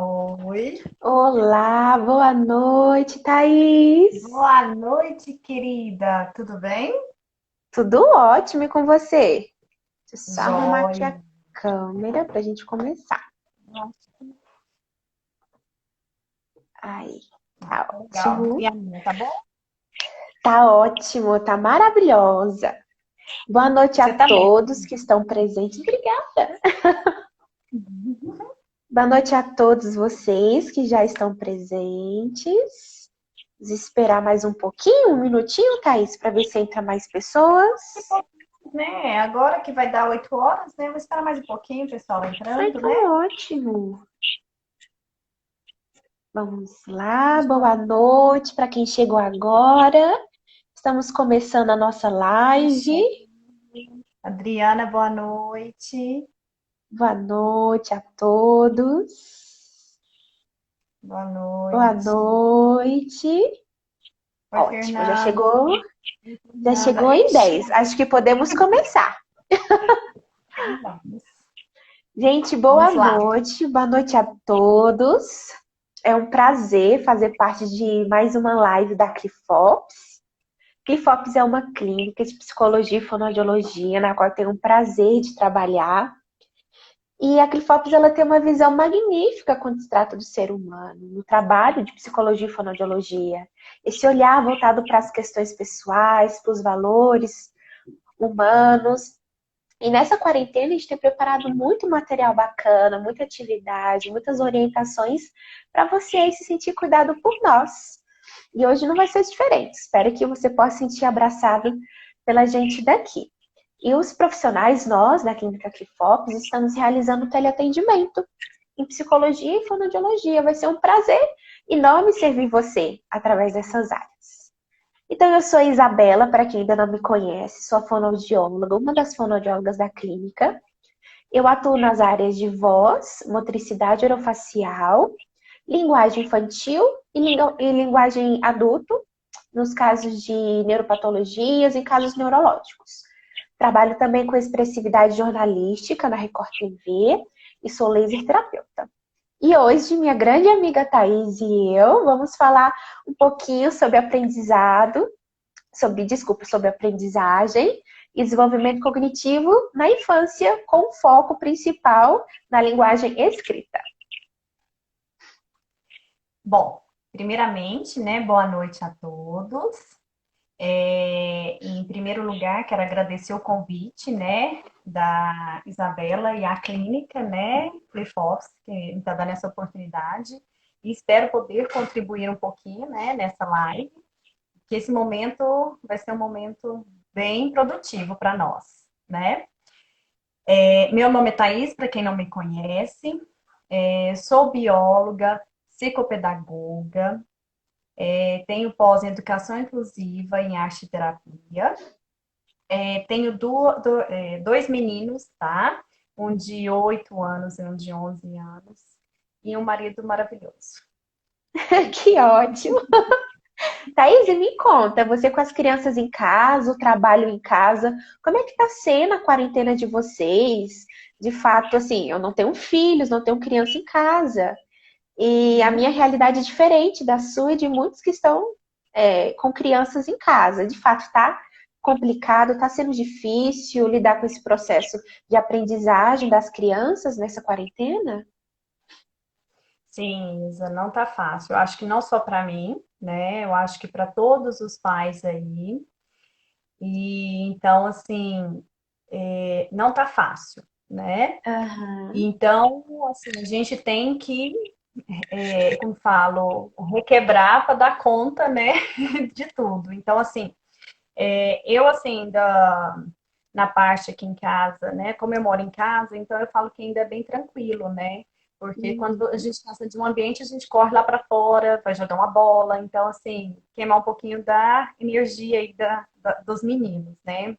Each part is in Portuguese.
Oi, Olá, boa noite, Thaís. boa noite, querida. Tudo bem? Tudo ótimo e com você? Deixa eu só arrumar aqui a Jóia. câmera para a gente começar. Aí, tá Tá legal. ótimo. E a minha, tá bom? Tá ótimo, tá maravilhosa. Boa noite a Você também. todos que estão presentes. Obrigada. Boa noite a todos vocês que já estão presentes. Vamos esperar mais um pouquinho, um minutinho, Thaís, para ver se entra mais pessoas. Que pouquinho, né? Agora que vai dar 8 horas, né? Vou esperar mais um pouquinho, o pessoal Ai, entrando, tá né? ótimo. Vamos lá, boa noite para quem chegou agora. Estamos começando a nossa live. Ixi. Adriana, boa noite. Boa noite a todos. Boa Boa noite. noite. Oi, Ótimo, já Fernanda. chegou, Oi, já Fernanda. chegou em Ixi, 10. Acho que podemos começar. então vamos. Gente, boa Vamos lá. noite. Boa noite a todos. É um prazer fazer parte de mais uma live da Clifops. Clifops é uma clínica de psicologia e fonoaudiologia, na qual eu tenho o prazer de trabalhar. E a Clifops ela tem uma visão magnífica quando se trata do ser humano, no trabalho de psicologia e fonoaudiologia. Esse olhar voltado para as questões pessoais, para os valores humanos. E nessa quarentena a gente tem preparado muito material bacana, muita atividade, muitas orientações para você aí se sentir cuidado por nós. E hoje não vai ser diferente. Espero que você possa se sentir abraçado pela gente daqui. E os profissionais, nós, da Clínica Clifops, estamos realizando teleatendimento em psicologia e fonoaudiologia. Vai ser um prazer enorme servir você através dessas áreas. Então, eu sou a Isabela, para quem ainda não me conhece, sou a fonoaudióloga, uma das fonoaudiólogas da clínica. Eu atuo nas áreas de voz, motricidade orofacial, linguagem infantil e linguagem adulto, nos casos de neuropatologias e casos neurológicos. Trabalho também com expressividade jornalística na Record TV e sou laser terapeuta. E hoje, minha grande amiga Thaís e eu vamos falar um pouquinho sobre aprendizado, sobre aprendizagem e desenvolvimento cognitivo na infância, com foco principal na linguagem escrita. Bom, primeiramente, né? Boa noite a todos. Em primeiro lugar, quero agradecer o convite, né, da Isabela e a clínica, né, Clifops, que me está dando essa oportunidade. E espero poder contribuir um pouquinho, né, nessa live, que esse momento vai ser um momento bem produtivo para nós, né? Meu nome é Thaís, para quem não me conhece, sou bióloga, psicopedagoga, tenho pós em educação inclusiva em arte e terapia. Tenho dois meninos, tá? Um de 8 anos e um de 11 anos. E um marido maravilhoso. Que ótimo! Thaís, me conta, você com as crianças em casa, o trabalho em casa, como é que tá sendo a quarentena de vocês? De fato, assim, eu não tenho filhos, não tenho criança em casa. E a minha Uhum. realidade é diferente da sua e de muitos que estão com crianças em casa. De fato, tá complicado, tá sendo difícil lidar com esse processo de aprendizagem das crianças nessa quarentena? Sim, Isa, não tá fácil. Eu acho que não só para mim, né? Eu acho que para todos os pais aí. E então, assim, não tá fácil, né? Aham. Então, assim, a gente tem que, como falo, requebrar para dar conta, né, de tudo. Então, assim, eu, assim, na parte aqui em casa, né? Como eu moro em casa, então eu falo que ainda é bem tranquilo, né? Porque quando a Uhum. gente passa de um ambiente, a gente corre lá para fora, vai jogar uma bola. Então, assim, queimar um pouquinho da energia aí dos meninos, né?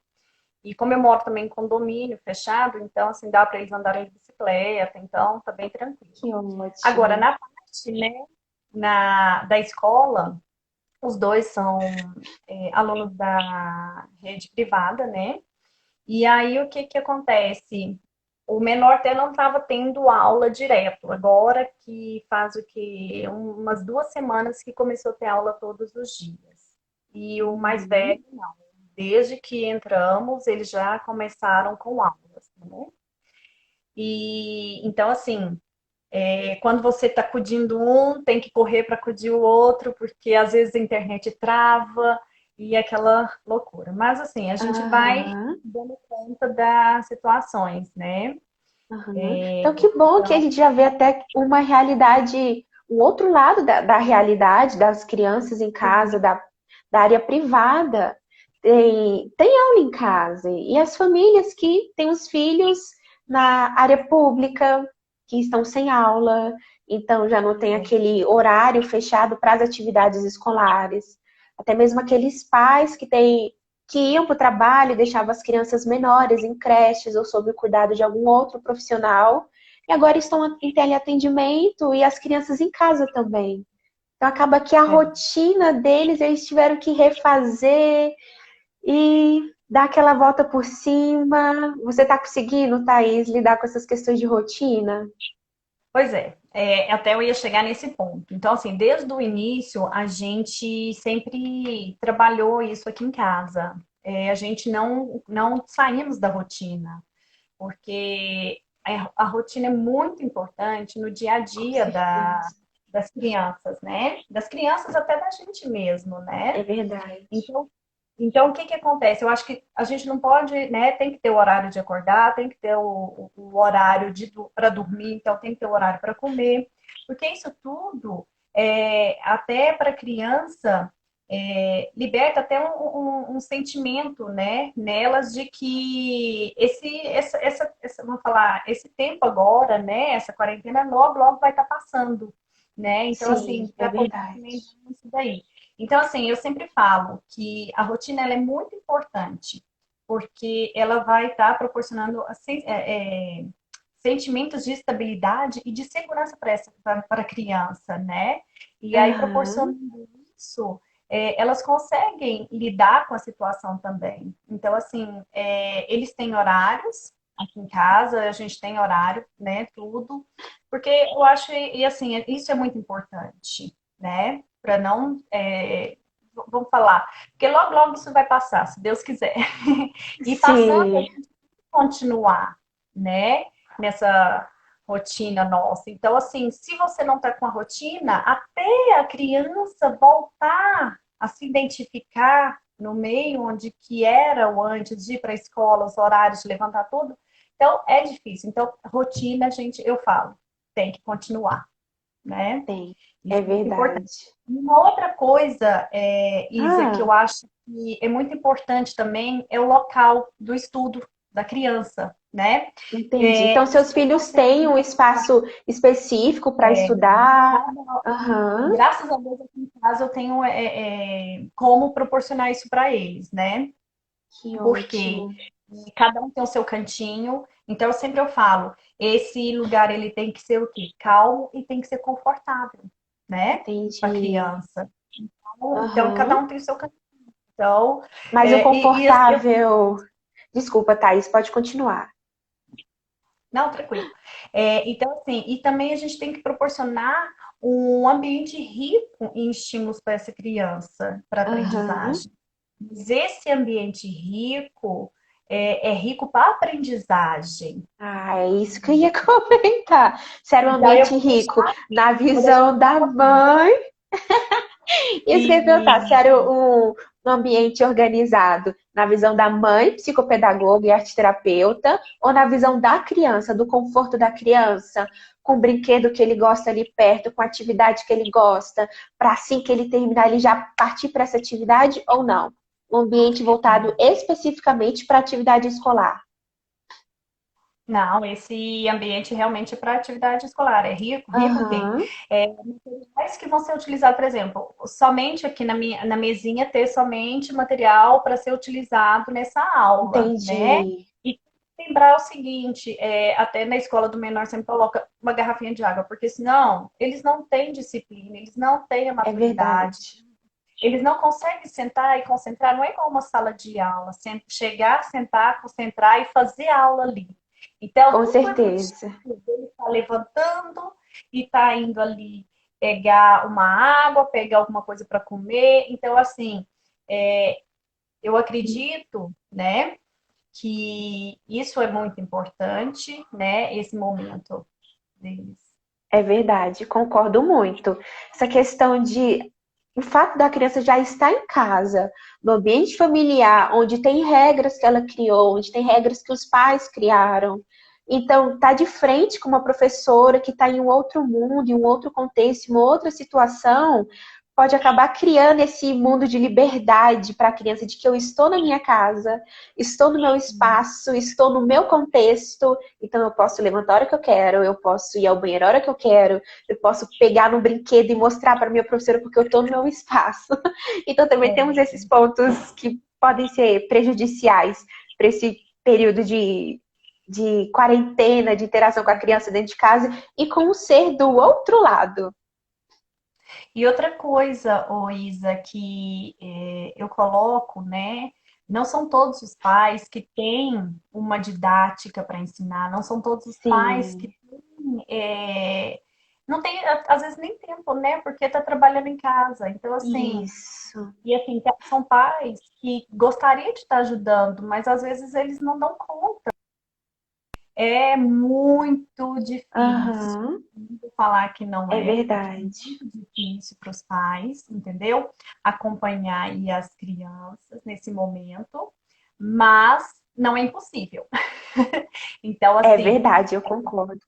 E como eu moro também em condomínio fechado, então, assim, dá para eles andarem de bicicleta, então tá bem tranquilo. Que Agora, ótimo. na parte, né, da escola, os dois são alunos da rede privada, né? E aí o que que acontece? o menor até não estava tendo aula direto. Agora que faz o quê? Umas 2 semanas que começou a ter aula todos os dias. E o mais Uhum. velho, não. Desde que entramos, eles já começaram com aulas, né? E então, assim, quando você está acudindo um, tem que correr para acudir o outro, porque às vezes a internet trava e é aquela loucura. Mas assim, a gente vai Aham. dando conta das situações, né? Aham. Então, que bom que a Então, gente já vê até uma realidade, um outro lado da realidade das crianças em casa, da área privada. Tem aula em casa. E as famílias que têm os filhos na área pública, que estão sem aula, então já não tem aquele horário fechado para as atividades escolares. Até mesmo aqueles pais que iam para o trabalho e deixavam as crianças menores em creches ou sob o cuidado de algum outro profissional, e agora estão em teleatendimento e as crianças em casa também. Então acaba que a é, rotina deles eles tiveram que refazer e dar aquela volta por cima. Você está conseguindo, Thaís, lidar com essas questões de rotina? pois é, até eu ia chegar nesse ponto. Então, assim, desde o início, a gente sempre trabalhou isso aqui em casa. A gente não saímos da rotina, porque a rotina é muito importante no dia a Com dia certeza. das crianças, né? Das crianças até da gente mesmo, né? É verdade. Então, o que que acontece? Eu acho que a gente não pode, né? Tem que ter o horário de acordar, tem que ter o horário para dormir, então tem que ter o horário para comer, porque isso tudo, até para criança, liberta até um sentimento, né, nelas de que vamos falar, esse tempo agora, né, essa quarentena, logo, logo vai estar passando, né? Então, Sim, assim, é para poder verdade. também ver isso daí. Então, assim, eu sempre falo que a rotina ela é muito importante, porque ela vai estar proporcionando assim, sentimentos de estabilidade e de segurança para a criança, né? E aí, Aham. proporcionando isso, elas conseguem lidar com a situação também. Então, assim, eles têm horários aqui em casa, a gente tem horário, né? Tudo, porque eu acho, e assim, isso é muito importante, né? Para não. Vamos falar, porque logo, logo isso vai passar, se Deus quiser. E passando, a Sim, gente continuar, né? Nessa rotina nossa. Então, assim, se você não está com a rotina, até a criança voltar a se identificar no meio onde que era o antes de ir para a escola, os horários de levantar tudo, então é difícil. Então, rotina, gente, eu falo, tem que continuar, né? tem. É Isso é muito importante. verdade. Uma outra coisa, Isa, que eu Ah, acho que é muito importante também é o local do estudo da criança, né? entendi. Então, seus Se filhos você têm um espaço específico para é, estudar? Aham, graças a Deus aqui em casa eu tenho como proporcionar isso para eles, né? que Porque ótimo. cada um tem o seu cantinho. Então, sempre eu falo, esse lugar ele tem que ser o quê? Calmo e tem que ser confortável, né? Para a Entendi. criança. Então, cada Aham. um tem o seu cantinho. Então, Mas o eu confortável. Desculpa, Thaís, pode continuar. não, tranquilo. Então, assim, e também a gente tem que proporcionar um ambiente rico em estímulos para essa criança, para Aham. aprendizagem. Mas esse ambiente rico é rico para aprendizagem. Ah, é isso que eu ia comentar. Se era um Então, eu ambiente vou rico na vou deixar visão um da pouquinho. mãe. Isso que eu ia perguntar, se E era um ambiente organizado na visão da mãe, psicopedagoga e arteterapeuta, ou na visão da criança, do conforto da criança, com o brinquedo que ele gosta ali perto, com a atividade que ele gosta, para assim que ele terminar, ele já partir para essa atividade ou não? Um ambiente voltado especificamente para atividade escolar. não, esse ambiente realmente é para atividade escolar, é rico, rico em quê? Aham, Materiais que vão ser utilizados, por exemplo, somente aqui na mesinha ter somente material para ser utilizado nessa aula, né? entendi. E lembrar o seguinte, até na escola do menor sempre coloca uma garrafinha de água, porque senão eles não têm disciplina, eles não têm a É maturidade, verdade. eles não conseguem sentar e concentrar, não é igual uma sala de aula, chegar, sentar, concentrar e fazer aula ali. Então, Com tudo é possível. certeza. Ele está levantando e está indo ali pegar uma água, pegar alguma coisa para comer. Então, assim, é, eu acredito, né, que isso é muito importante, né, esse momento deles. É verdade, concordo muito. Essa questão de o fato da criança já estar em casa, no ambiente familiar, onde tem regras que ela criou, onde tem regras que os pais criaram. Então, tá de frente com uma professora que está em um outro mundo, em um outro contexto, em uma outra situação, pode acabar criando esse mundo de liberdade para a criança, de que eu estou na minha casa, estou no meu espaço, estou no meu contexto, então eu posso levantar a hora que eu quero, eu posso ir ao banheiro a hora que eu quero, eu posso pegar no brinquedo e mostrar para minha professora porque eu estou no meu espaço. Então também temos É. esses pontos que podem ser prejudiciais para esse período de quarentena, de interação com a criança dentro de casa e com o ser do outro lado. E outra coisa, ô Isa, que eu coloco, né? Não são todos os pais que têm uma didática para ensinar, não são todos os pais que Sim, têm, não tem, às vezes, nem tempo, né? Porque está trabalhando em casa. Então, assim, isso. e assim, são pais que gostariam de estar ajudando, mas às vezes eles não dão conta. É muito difícil. Aham, Vou falar que não é é, porque é verdade. muito difícil para os pais, entendeu? Acompanhar aí as crianças nesse momento, mas não é impossível. Então, É assim, verdade, eu concordo.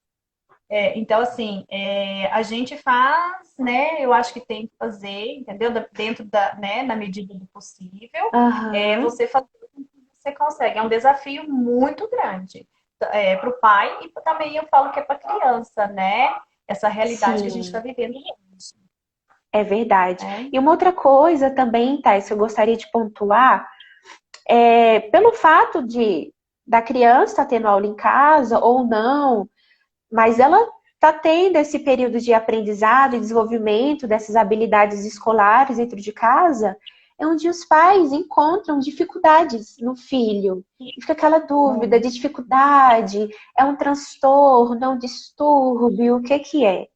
a gente faz, né? Eu acho que tem que fazer, entendeu? Dentro da, né, na medida do possível, Aham, você fazer o que você consegue. É um desafio muito grande para o pai e também eu falo que é para a criança, né? Essa realidade que a gente está sim, vivendo hoje, é verdade. né? E uma outra coisa também, Thais, que eu gostaria de pontuar, pelo fato de da criança estar tendo aula em casa ou não, mas ela está tendo esse período de aprendizado e desenvolvimento dessas habilidades escolares dentro de casa, é onde os pais encontram dificuldades no filho. E fica aquela dúvida de dificuldade, é um transtorno, é um distúrbio, o que que é?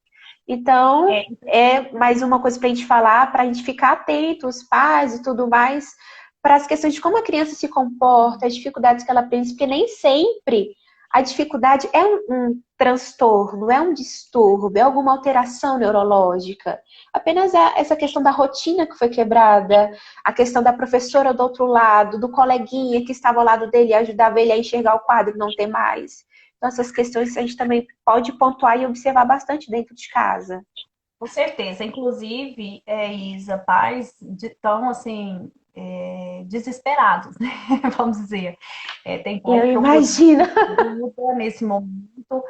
Então, É, é mais uma coisa para a gente falar, para a gente ficar atento, os pais e tudo mais, para as questões de como a criança se comporta, as dificuldades que ela aprende, porque nem sempre a dificuldade é um transtorno, é um distúrbio, é alguma alteração neurológica. Apenas essa questão da rotina que foi quebrada, a questão da professora do outro lado, do coleguinha que estava ao lado dele e ajudava ele a enxergar o quadro e não ter mais. Então, essas questões a gente também pode pontuar e observar bastante dentro de casa. com certeza. Inclusive, Isa, pais estão assim desesperados, né? Vamos dizer. Tem pais Eu procurando imagino. ajuda nesse momento.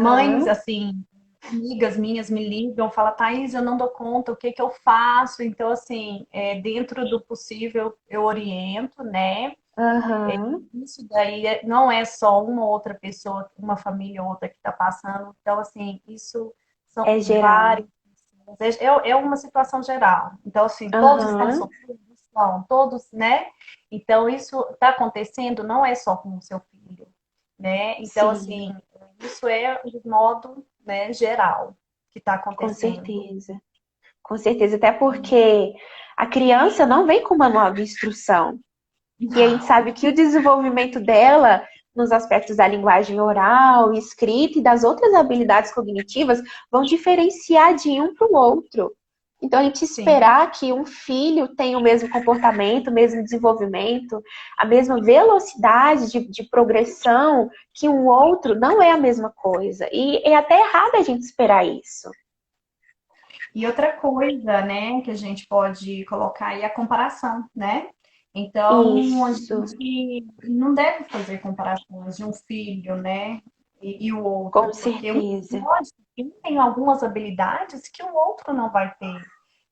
Mães, Aham, assim, amigas minhas me ligam, falam, Thaís, eu não dou conta, o que que eu faço? Então, assim, dentro do possível, eu oriento, né? aham. Isso daí não é só uma outra pessoa, uma família ou outra que está passando. Então, assim, isso são É geral. várias pessoas. É uma situação geral. Então, assim, todos estão Aham, sofrendo, estão, todos, né? Então, isso está acontecendo não é só com o seu filho, né? Então, sim, assim, isso é de modo, né, geral que está com acontecendo. certeza. Com certeza, até porque a criança não vem com manual de instrução. E a gente sabe que o desenvolvimento dela, nos aspectos da linguagem oral, escrita e das outras habilidades cognitivas, vão diferenciar de um para o outro. Então, a gente Sim. esperar que um filho tenha o mesmo comportamento, o mesmo desenvolvimento, a mesma velocidade de progressão que um outro, não é a mesma coisa. E é até errado a gente esperar isso. E outra coisa, né, que a gente pode colocar aí é a comparação, né? Então, a Isso, gente não deve fazer comparações de um filho, né, e o com outro, porque certeza, pode, um tem algumas habilidades que o outro não vai ter,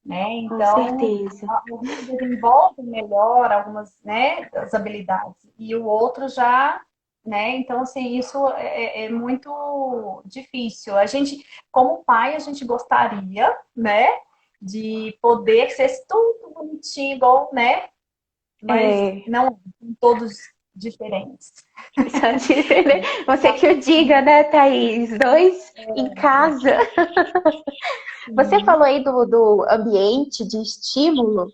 né? com Então, certeza. alguns desenvolvem melhor algumas, né, das habilidades, e o outro já, né? Então, assim, isso é muito difícil. A gente, como pai, a gente gostaria, né, de poder ser tudo bonitinho, igual, né? Mas É, não, todos. diferentes. Você que o diga, né, Thaís? Dois em casa. Você Sim, falou aí do ambiente de estímulo.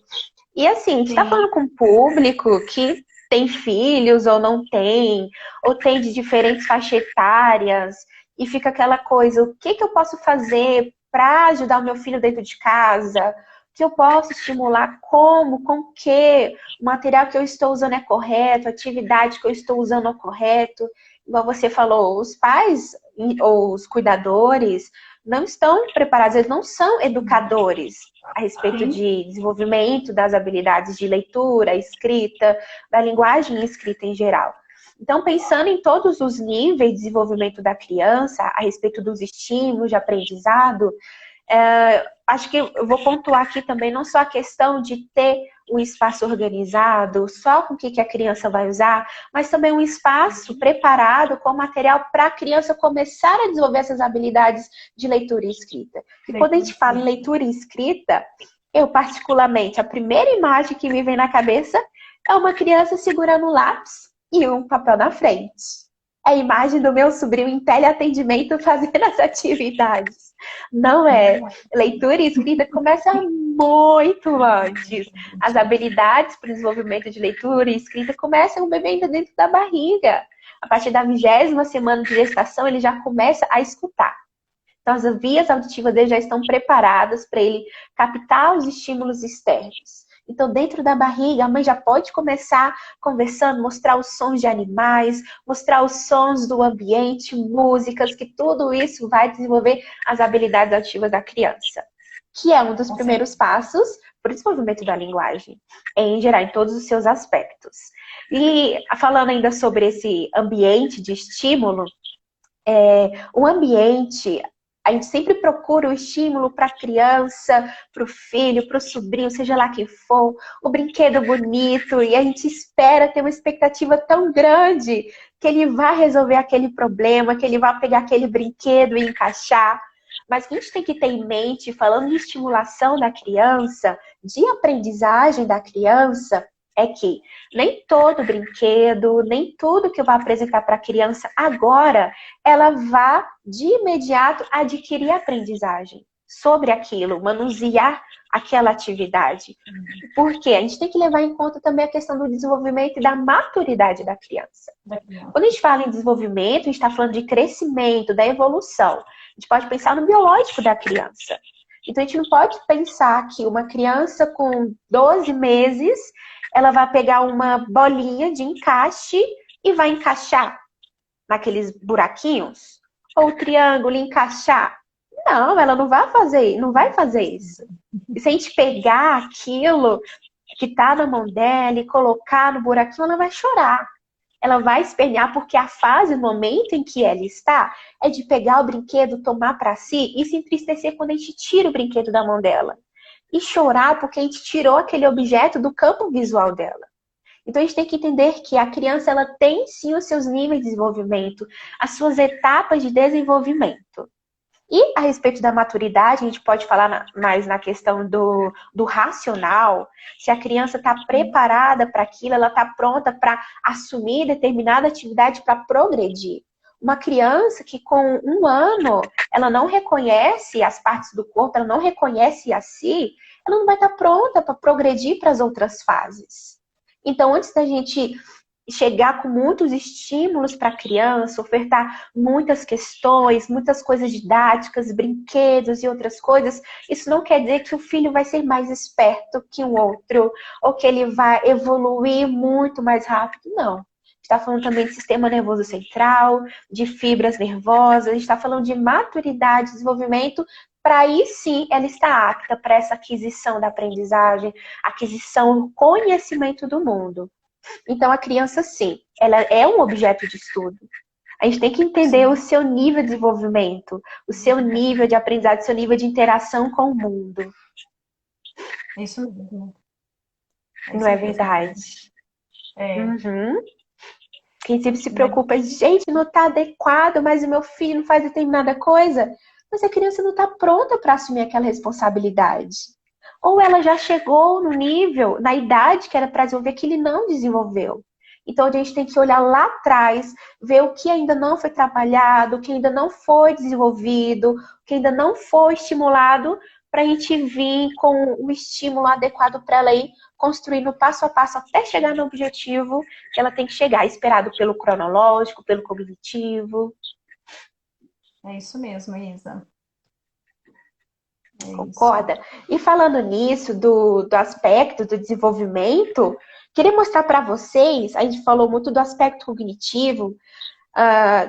E assim, a gente está sim, falando com um público que tem filhos ou não tem, ou tem de diferentes faixas etárias, e fica aquela coisa, o que que eu posso fazer para ajudar o meu filho dentro de casa? O que eu posso estimular? Como? Com o quê? O material que eu estou usando é correto? A atividade que eu estou usando é correto? Igual você falou, os pais ou os cuidadores não estão preparados, eles não são educadores a respeito sim, de desenvolvimento das habilidades de leitura, escrita, da linguagem escrita em geral. Então, pensando em todos os níveis de desenvolvimento da criança, a respeito dos estímulos de aprendizado, acho que eu vou pontuar aqui também não só a questão de ter um espaço organizado, só com o que a criança vai usar, mas também um espaço preparado com material para a criança começar a desenvolver essas habilidades de leitura e escrita. E quando a leitura gente fala em escrita. leitura e escrita, eu particularmente, a primeira imagem que me vem na cabeça é uma criança segurando um lápis e um papel na frente. É a imagem do meu sobrinho em teleatendimento fazendo as atividades. Não é. Não é. Leitura e escrita começa muito antes. As habilidades para o desenvolvimento de leitura e escrita começam o bebê ainda dentro da barriga. A partir da 20ª semana de gestação, ele já começa a escutar. Então, as vias auditivas dele já estão preparadas para ele captar os estímulos externos. Então, dentro da barriga, a mãe já pode começar conversando, mostrar os sons de animais, mostrar os sons do ambiente, músicas, que tudo isso vai desenvolver as habilidades auditivas da criança, que é um dos Com primeiros certeza. passos para o desenvolvimento da linguagem, em geral, em todos os seus aspectos. E falando ainda sobre esse ambiente de estímulo, o ambiente, a gente sempre procura o estímulo para a criança, para o filho, para o sobrinho, seja lá quem for, o brinquedo bonito, e a gente espera ter uma expectativa tão grande que ele vai resolver aquele problema, que ele vai pegar aquele brinquedo e encaixar. Mas o que a gente tem que ter em mente, falando de estimulação da criança, de aprendizagem da criança, é que nem todo brinquedo, nem tudo que eu vou apresentar para a criança agora, ela vá de imediato adquirir aprendizagem sobre aquilo, manusear aquela atividade. Porque a gente tem que levar em conta também a questão do desenvolvimento e da maturidade da criança. Da criança. Quando a gente fala em desenvolvimento, a gente está falando de crescimento, da evolução. A gente pode pensar no biológico da criança. Então, a gente não pode pensar que uma criança com 12 meses, ela vai pegar uma bolinha de encaixe e vai encaixar naqueles buraquinhos, ou o triângulo e encaixar. Não, ela não vai fazer isso. E se a gente pegar aquilo que está na mão dela e colocar no buraquinho, ela vai chorar. Ela vai espernear porque a fase, o momento em que ela está, é de pegar o brinquedo, tomar para si e se entristecer quando a gente tira o brinquedo da mão dela. E chorar porque a gente tirou aquele objeto do campo visual dela. Então a gente tem que entender que a criança ela tem sim os seus níveis de desenvolvimento, as suas etapas de desenvolvimento. E a respeito da maturidade, a gente pode falar mais na questão do racional, se a criança está preparada para aquilo, ela está pronta para assumir determinada atividade para progredir. Uma criança que com 1 ano, ela não reconhece as partes do corpo, ela não reconhece a si, ela não vai estar pronta para progredir para as outras fases. Então, antes da gente chegar com muitos estímulos para a criança, ofertar muitas questões, muitas coisas didáticas, brinquedos e outras coisas, isso não quer dizer que o filho vai ser mais esperto que o outro, ou que ele vai evoluir muito mais rápido, não. Está falando também de sistema nervoso central, de fibras nervosas, a gente está falando de maturidade, desenvolvimento, para aí sim ela está apta para essa aquisição da aprendizagem, aquisição, conhecimento do mundo. Então, a criança, sim, ela é um objeto de estudo. A gente tem que entender o seu nível de desenvolvimento, o seu nível de aprendizado, o seu nível de interação com o mundo. Isso mesmo. Não é Isso mesmo. verdade? É. Uhum. Quem sempre se preocupa, gente, não está adequado, mas o meu filho não faz determinada coisa. Mas a criança não está pronta para assumir aquela responsabilidade. Ou ela já chegou no nível, na idade que era para desenvolver, que ele não desenvolveu. Então, a gente tem que olhar lá atrás, ver o que ainda não foi trabalhado, o que ainda não foi desenvolvido, o que ainda não foi estimulado, para a gente vir com um estímulo adequado para ela ir construindo passo a passo até chegar no objetivo que ela tem que chegar, esperado pelo cronológico, pelo cognitivo. É isso mesmo, Isa. É Concorda? isso. E falando nisso, do aspecto do desenvolvimento, queria mostrar para vocês, a gente falou muito do aspecto cognitivo,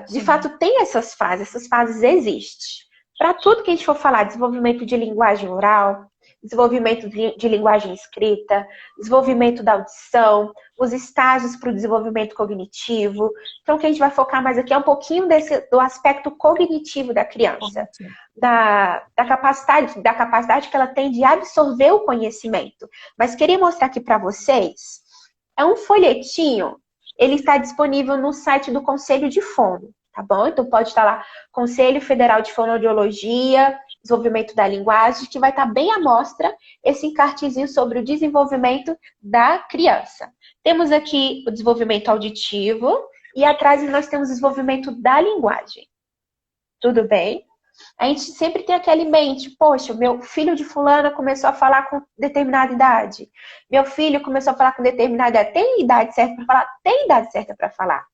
de Sim. fato tem essas fases existem. Para tudo que a gente for falar, desenvolvimento de linguagem oral, desenvolvimento de linguagem escrita, desenvolvimento da audição, os estágios para o desenvolvimento cognitivo. Então, o que a gente vai focar mais aqui é um pouquinho do aspecto cognitivo da criança, da capacidade que ela tem de absorver o conhecimento. Mas queria mostrar aqui para vocês, é um folhetinho, ele está disponível no site do Conselho de Fono, tá bom? Então pode estar lá, Conselho Federal de Fonoaudiologia, Desenvolvimento da Linguagem, que vai estar bem à mostra esse encartezinho sobre o desenvolvimento da criança. Temos aqui o desenvolvimento auditivo e atrás nós temos o desenvolvimento da linguagem. Tudo bem? A gente sempre tem aquela em mente, poxa, meu filho de fulana começou a falar com determinada idade. Meu filho começou a falar com determinada idade. Tem idade certa para falar? Tem idade certa para falar.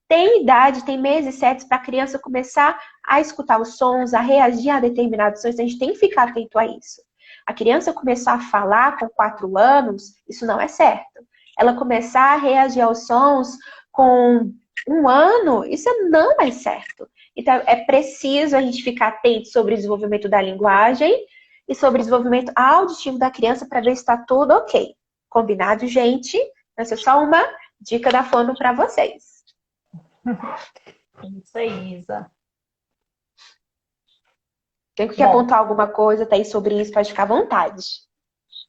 Tem idade, tem meses certos para a criança começar a escutar os sons, a reagir a determinados sons. A gente tem que ficar atento a isso. A criança começar a falar com 4 anos, isso não é certo. Ela começar a reagir aos sons com 1 ano, isso não é certo. Então, é preciso a gente ficar atento sobre o desenvolvimento da linguagem e sobre o desenvolvimento auditivo da criança para ver se está tudo ok. Combinado, gente? Essa é só uma dica da Fono para vocês. Isso aí, Isa. Quem quer apontar alguma coisa, tá aí sobre isso, pode ficar à vontade.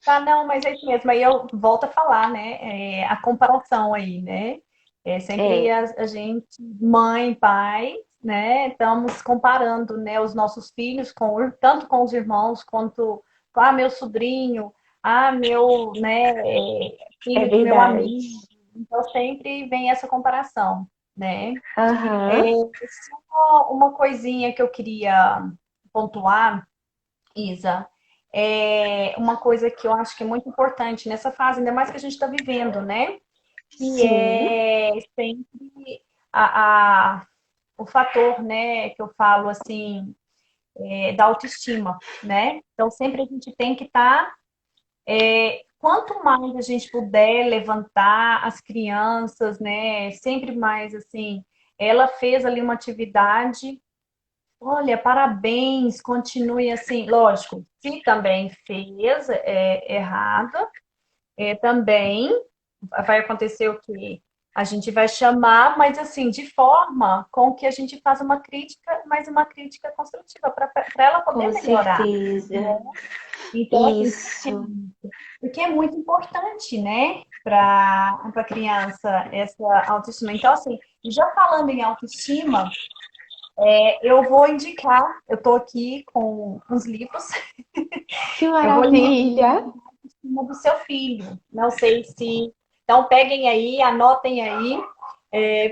Tá, não, mas é isso mesmo. Aí eu volto a falar, né? A comparação aí, né? Sempre a gente, mãe, pai, né? Estamos comparando, né? Os nossos filhos tanto com os irmãos quanto com meu sobrinho, meu, né? É Filho do meu verdade. amigo. Então sempre vem essa comparação, né? Aham. Só uma coisinha que eu queria pontuar, Isa, uma coisa que eu acho que é muito importante nessa fase, ainda mais que a gente está vivendo, né? Que Sim. é sempre o fator, né, que eu falo assim, da autoestima, né? Então sempre a gente tem que estar, quanto mais a gente puder levantar as crianças, né? Sempre mais assim, ela fez ali uma atividade. Olha, parabéns, continue assim. Lógico, se também fez errado, também vai acontecer o que a gente vai chamar, mas assim, de forma com que a gente faça uma crítica, mas uma crítica construtiva, para ela poder Com melhorar, certeza. né? Então, assim, Isso. porque é muito importante, né, para a criança essa autoestima. Então, assim, já falando em autoestima, eu vou indicar, eu estou aqui com uns livros, Que eu vou te maravilha. indicar do seu filho. Não sei se. Então, peguem aí, anotem aí,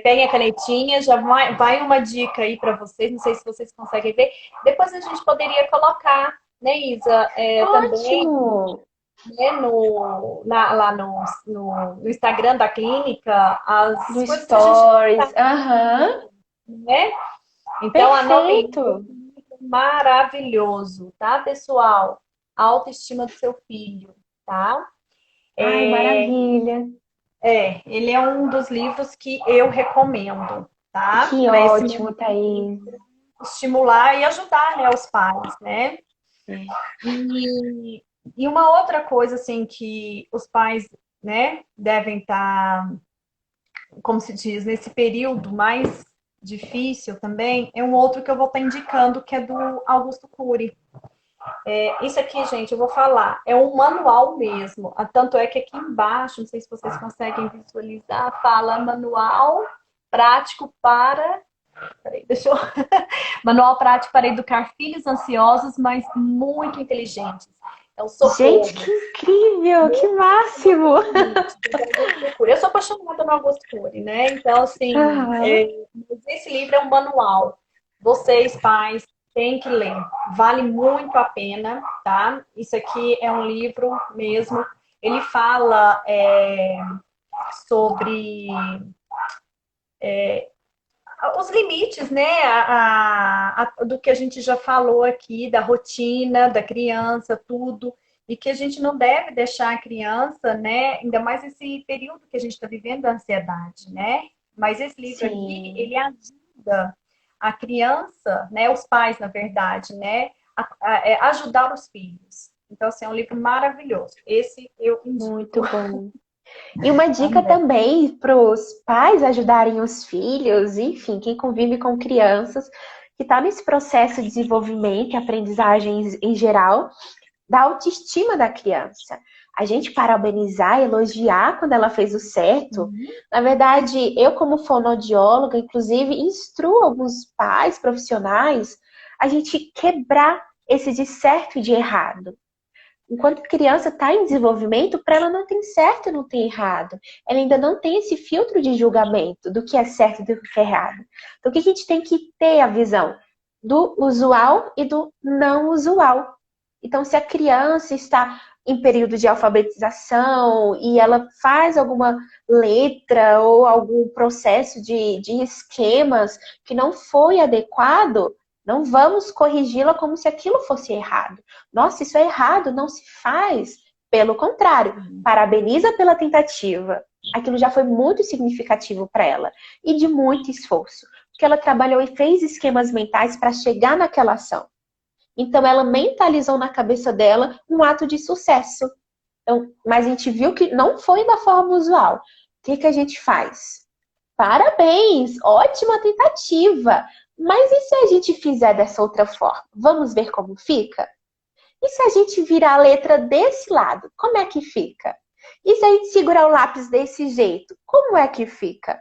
peguem a canetinha, já vai uma dica aí para vocês, não sei se vocês conseguem ver. Depois a gente poderia colocar, né, Isa, também, Ótimo. né, lá no Instagram da clínica, as No coisas que a gente Stories. Aham. né? Então, anotem Perfeito. maravilhoso, tá, pessoal? A autoestima do seu filho, tá? Ai, maravilha. Ele é um dos livros que eu recomendo, tá? Que Para esse ótimo, momento Thaís. estimular e ajudar, né, os pais, né? E, e uma outra coisa, assim, que os pais, né, devem estar, como se diz, nesse período mais difícil também, é um outro que eu vou estar indicando, que é do Augusto Cury. Isso aqui, gente, eu vou falar, é um manual mesmo. Tanto é que aqui embaixo, não sei se vocês conseguem visualizar, fala manual prático para. Peraí, deixa eu. Manual prático para educar filhos ansiosos, mas muito inteligentes. É o Gente, que Socorro. incrível, que máximo! Augusto Cury, do Augusto Cury. Eu sou apaixonada no Augusto Cury, né? Então, assim, Aham. mas esse livro é um manual. Vocês, pais, têm que ler. Vale muito a pena, tá? Isso aqui é um livro mesmo. Ele fala sobre os limites, né, do que a gente já falou aqui, da rotina da criança, tudo, e que a gente não deve deixar a criança, né, ainda mais esse período que a gente está vivendo da ansiedade, né? Mas esse livro aqui, Sim, ele ajuda a criança, né, os pais, na verdade, né, ajudar os filhos. Então, assim, é um livro maravilhoso. Esse eu indico muito bom. E uma dica também. também para os pais ajudarem os filhos, enfim, quem convive com crianças, que está nesse processo de desenvolvimento e aprendizagem em geral, da autoestima da criança. A gente parabenizar, elogiar quando ela fez o certo. Na verdade, eu, como fonoaudióloga, inclusive, instruo alguns pais profissionais a gente quebrar esse de certo e de errado. Enquanto a criança está em desenvolvimento, para ela não tem certo e não tem errado. Ela ainda não tem esse filtro de julgamento do que é certo e do que é errado. Então, o que a gente tem que ter a visão do usual e do não usual. Então, se a criança está em período de alfabetização e ela faz alguma letra ou algum processo de esquemas que não foi adequado, não vamos corrigi-la como se aquilo fosse errado. Nossa, isso é errado, não se faz. Pelo contrário, parabeniza pela tentativa. Aquilo já foi muito significativo para ela e de muito esforço, porque ela trabalhou e fez esquemas mentais para chegar naquela ação. Então, ela mentalizou na cabeça dela um ato de sucesso. Então, mas a gente viu que não foi da forma usual. O que, que a gente faz? Parabéns, ótima tentativa. Mas e se a gente fizer dessa outra forma? Vamos ver como fica? E se a gente virar a letra desse lado, como é que fica? E se a gente segurar o lápis desse jeito, como é que fica?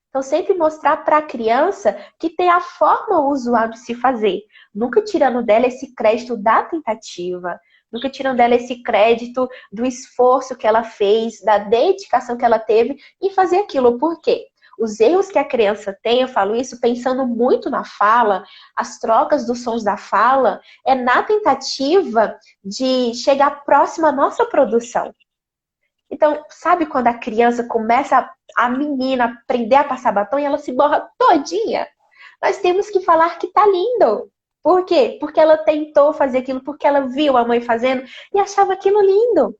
Então, sempre mostrar para a criança que tem a forma usual de se fazer, nunca tirando dela esse crédito da tentativa, nunca tirando dela esse crédito do esforço que ela fez, da dedicação que ela teve em fazer aquilo. Por quê? Os erros que a criança tem, eu falo isso pensando muito na fala, as trocas dos sons da fala, é na tentativa de chegar próximo à nossa produção. Então, sabe quando a criança começa, a menina, aprender a passar batom e ela se borra todinha? Nós temos que falar que tá lindo. Por quê? Porque ela tentou fazer aquilo, porque ela viu a mãe fazendo e achava aquilo lindo.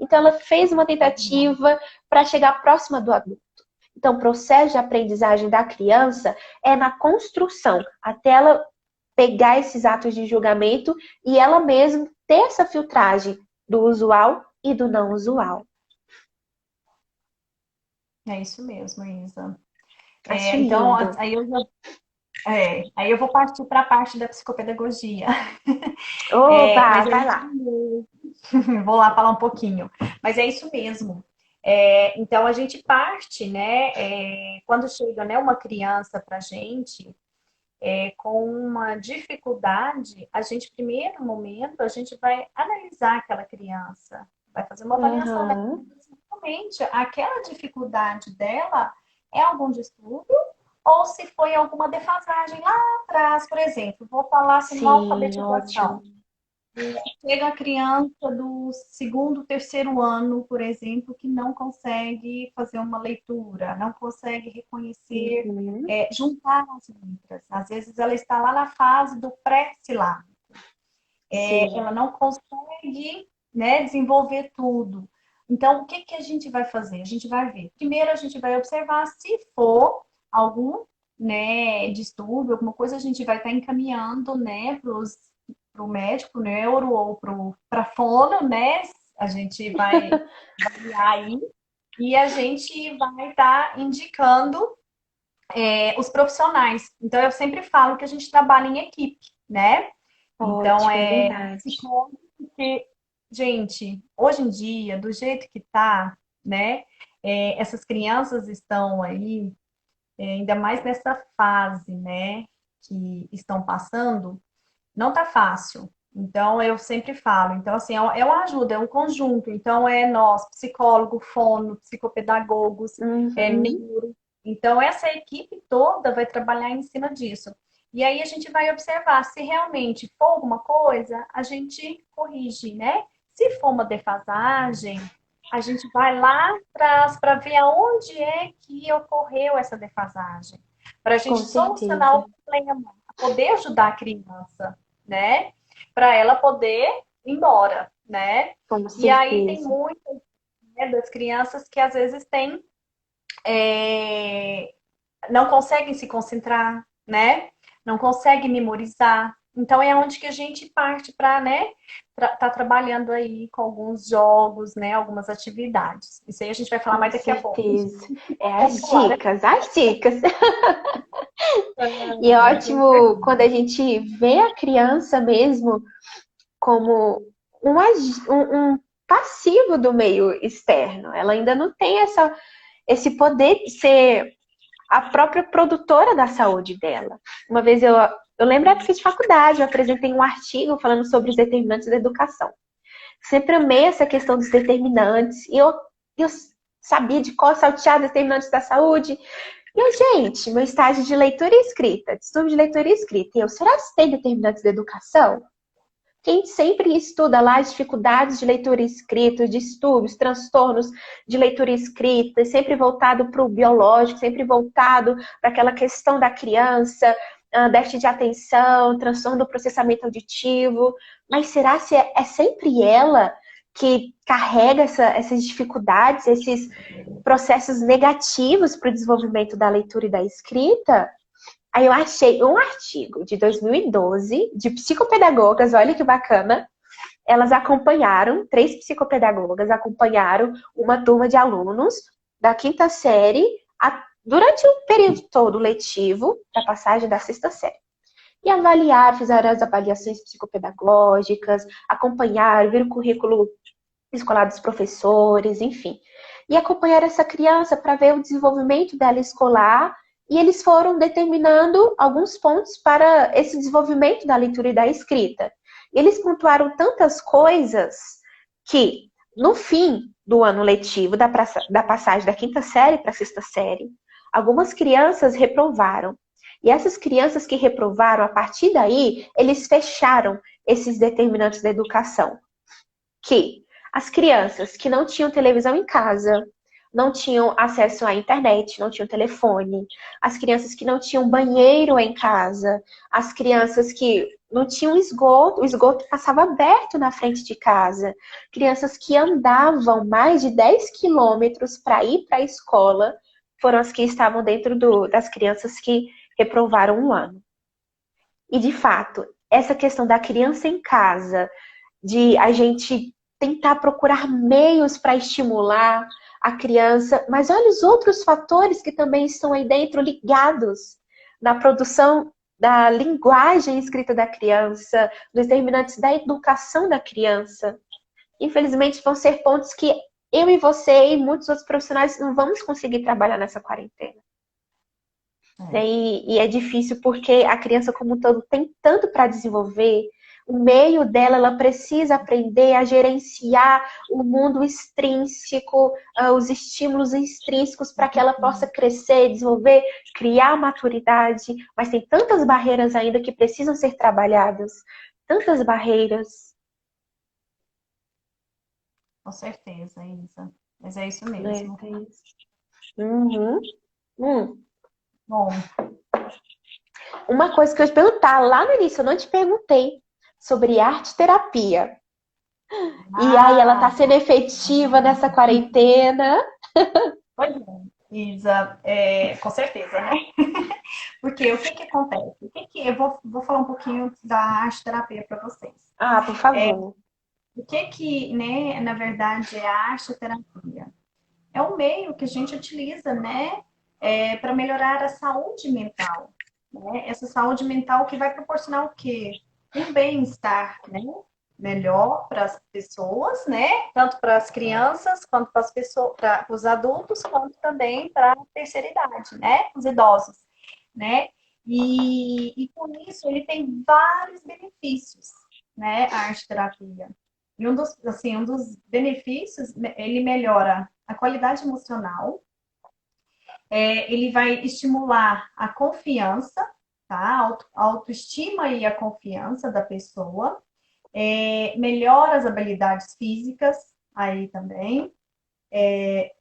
Então, ela fez uma tentativa para chegar próxima do adulto. Então, o processo de aprendizagem da criança é na construção, até ela pegar esses atos de julgamento e ela mesma ter essa filtragem do usual e do não usual. É isso mesmo, Isa. Acho Então, lindo. aí eu vou partir para a parte da psicopedagogia. Oba, Mas é vai isso lá. mesmo. Vou lá falar um pouquinho. Mas é isso mesmo. Então a gente parte, né? Quando chega, né, uma criança para a gente com uma dificuldade, a gente, primeiro momento, a gente vai analisar aquela criança, vai fazer uma avaliação dela. Aham. Realmente, aquela dificuldade dela é algum distúrbio ou se foi alguma defasagem lá atrás, por exemplo, vou falar assim, uma Sim, alfabetização. ótimo. Chega a criança do segundo, terceiro ano, por exemplo, que não consegue fazer uma leitura, não consegue reconhecer, Uhum. juntar as letras. Às vezes ela está lá na fase do pré-silábico. Sim. Ela não consegue, né, desenvolver tudo. Então, o que que a gente vai fazer? A gente vai ver. Primeiro, a gente vai observar se for algum, né, distúrbio, alguma coisa, a gente vai estar encaminhando, né, para o médico, neuro ou para fono, né? A gente vai avaliar aí e a gente vai estar indicando os profissionais. Então, eu sempre falo que a gente trabalha em equipe, né? Então, Ótimo, é verdade. psicólogo, porque, gente, hoje em dia, do jeito que tá, né? Essas crianças estão aí, ainda mais nessa fase, né? Que estão passando, não tá fácil. Então, eu sempre falo. Então, assim, é uma ajuda, é um conjunto. Então, é nós, psicólogo, fono, psicopedagogos, Uhum, neuro. Então, essa equipe toda vai trabalhar em cima disso. E aí a gente vai observar se realmente for alguma coisa, a gente corrige, né? Se for uma defasagem, a gente vai lá atrás para ver aonde é que ocorreu essa defasagem, para a gente com solucionar o certeza. problema, poder ajudar a criança, né? Para ela poder ir embora, né? Com E aí tem certeza. muitas, né, das crianças que às vezes têm, é, não conseguem se concentrar, né? Não conseguem memorizar. Então é onde que a gente parte para, né, tá trabalhando aí com alguns jogos, né, algumas atividades. Isso aí a gente vai falar Com mais daqui a pouco. certeza. É Vamos as pular, né? dicas, as dicas. E é ótimo quando a gente vê a criança mesmo como um passivo do meio externo. Ela ainda não tem esse poder de ser a própria produtora da saúde dela. Uma vez eu lembro da época de faculdade, eu apresentei um artigo falando sobre os determinantes da educação. Sempre amei essa questão dos determinantes, e eu sabia de qual saltear determinantes da saúde. E eu, gente, meu estágio de leitura e escrita, de estudo de leitura e escrita, e eu, será que tem determinantes da educação? Quem sempre estuda lá as dificuldades de leitura e escrita, distúrbios, transtornos de leitura e escrita, sempre voltado para o biológico, sempre voltado para aquela questão da criança, déficit de atenção, transtorno do processamento auditivo. Mas será que é sempre ela que carrega essas dificuldades, esses processos negativos para o desenvolvimento da leitura e da escrita? Aí eu achei um artigo de 2012 de psicopedagogas, olha que bacana. Elas acompanharam, três psicopedagogas acompanharam uma turma de alunos da quinta série durante o período todo letivo da passagem da sexta série. E avaliaram, fizeram as avaliações psicopedagógicas, acompanharam, viram o currículo escolar dos professores, enfim. E acompanhar essa criança para ver o desenvolvimento dela escolar. E eles foram determinando alguns pontos para esse desenvolvimento da leitura e da escrita. E eles pontuaram tantas coisas que, no fim do ano letivo, da passagem da quinta série para a sexta série, algumas crianças reprovaram. E essas crianças que reprovaram, a partir daí, eles fecharam esses determinantes da educação, que as crianças que não tinham televisão em casa, não tinham acesso à internet, não tinham telefone, as crianças que não tinham banheiro em casa, as crianças que não tinham esgoto, o esgoto passava aberto na frente de casa, crianças que andavam mais de 10 quilômetros para ir para a escola, foram as que estavam dentro das crianças que reprovaram um ano. E, de fato, essa questão da criança em casa, de a gente tentar procurar meios para estimular a criança, mas olha os outros fatores que também estão aí dentro ligados na produção da linguagem escrita da criança, dos determinantes da educação da criança. Infelizmente, vão ser pontos que eu e você e muitos outros profissionais não vamos conseguir trabalhar nessa quarentena. É. E é difícil porque a criança como um todo tem tanto para desenvolver. O meio dela, ela precisa aprender a gerenciar o mundo extrínseco, os estímulos extrínsecos para que ela possa crescer, desenvolver, criar maturidade. Mas tem tantas barreiras ainda que precisam ser trabalhadas. Tantas barreiras, Com certeza, Isa. Mas é isso né, mesmo. Thaís? Uhum. Bom, Uma coisa que eu ia te perguntar lá no início, eu não te perguntei sobre arte terapia. E aí ela tá ah, sendo efetiva nessa quarentena. pois é, Isa, com certeza, né? Porque o que que acontece? Eu vou falar um pouquinho da arte terapia para vocês. Ah, por favor. O que que, né, na verdade, é a arte terapia? É um meio que a gente utiliza, né, para melhorar a saúde mental, né? Essa saúde mental que vai proporcionar o quê? Um bem-estar, né? Melhor para as pessoas, né? Tanto para as crianças, quanto para as pessoas, para os adultos, quanto também para a terceira idade, né? Os idosos, né? E com isso ele tem vários benefícios, né, a arte-terapia. E assim, um dos benefícios, ele melhora a qualidade emocional, ele vai estimular a confiança, tá? A autoestima e a confiança da pessoa, melhora as habilidades físicas aí também.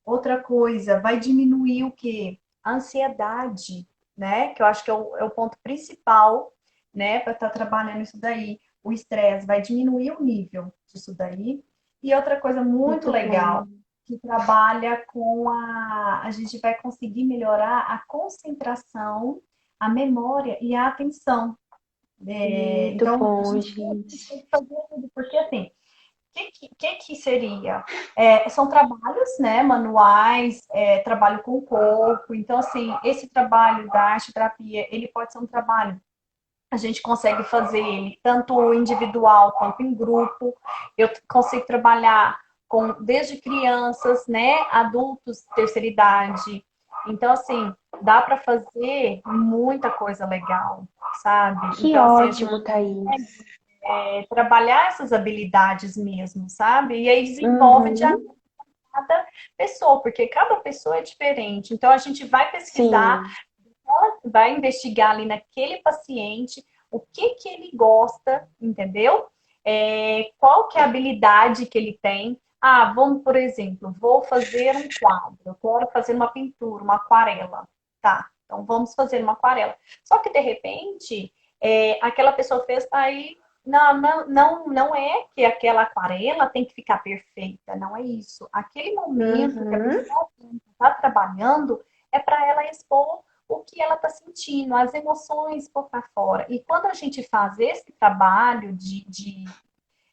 Outra coisa, vai diminuir o quê? A ansiedade, né? Que eu acho que é o ponto principal, né, para estar trabalhando isso daí. O estresse vai diminuir o nível disso daí. E outra coisa muito Muito legal, bom. que trabalha com a gente vai conseguir melhorar a concentração, a memória e a atenção. Muito Então, a bom, gente gente. tem que fazer tudo, porque assim, que seria? São trabalhos, né, manuais, trabalho com o corpo. Então, assim, esse trabalho da arte-terapia, ele pode ser um trabalho, a gente consegue fazer ele tanto individual quanto em grupo. Eu consigo trabalhar com desde crianças, né, adultos, terceira idade. Então, assim, dá para fazer muita coisa legal, sabe? Que Então, assim, a gente ótimo, Thaís. trabalhar essas habilidades mesmo, sabe? E aí desenvolve de Uhum. acordo com cada pessoa, porque cada pessoa é diferente. Então a gente vai pesquisar, Sim. vai investigar ali naquele paciente o que ele gosta, entendeu? Qual que é a habilidade que ele tem. Ah, vamos, por exemplo, vou fazer um quadro, eu quero fazer uma pintura, uma aquarela. Tá, então vamos fazer uma aquarela. Só que, de repente, aquela pessoa fez, aí não é que aquela aquarela tem que ficar perfeita, não é isso. Aquele momento que a Uhum. pessoa está trabalhando é para ela expor o que ela está sentindo, as emoções por para fora. E quando a gente faz esse trabalho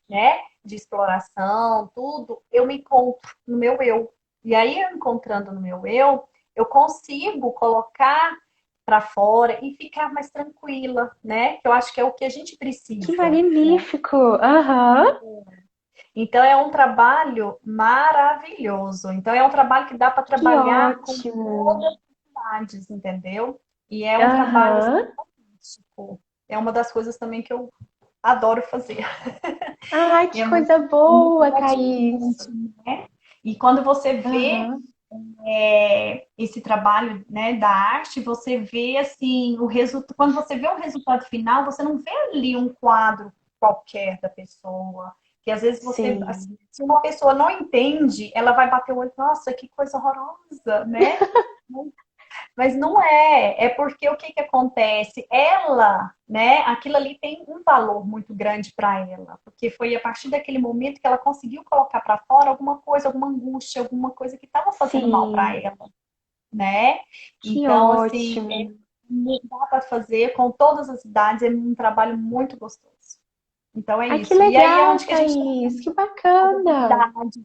né, de exploração, tudo, eu me encontro no meu eu. E aí, eu encontrando no meu eu consigo colocar para fora e ficar mais tranquila, né? Que eu acho que é o que a gente Que precisa, né? magnífico. Aham. Então é um trabalho maravilhoso. Então é um trabalho que dá para Que trabalhar com ótimo. todas as idades, entendeu? E é um trabalho assim, Aham. fantástico. É uma das coisas também que eu adoro fazer. Ai, E que coisa é muito boa, Thaís. gratificante, né? E quando você vê Aham. esse trabalho, né, da arte, você vê assim o resultado. Quando você vê o resultado final, você não vê ali um quadro qualquer da pessoa. Que às vezes você, assim, Sim. se uma pessoa não entende, ela vai bater o olho, nossa, que coisa horrorosa, né? Mas não é porque o que acontece? Ela, né, aquilo ali tem um valor muito grande para ela, porque foi a partir daquele momento que ela conseguiu colocar para fora alguma coisa, alguma angústia, alguma coisa que estava fazendo mal para Sim. ela, né? Que Então, assim, ótimo. dá para fazer com todas as idades, é um trabalho muito gostoso. Então é Ai, que isso. E aí é legal, onde que a gente Thaís. Que as bacana. habilidades,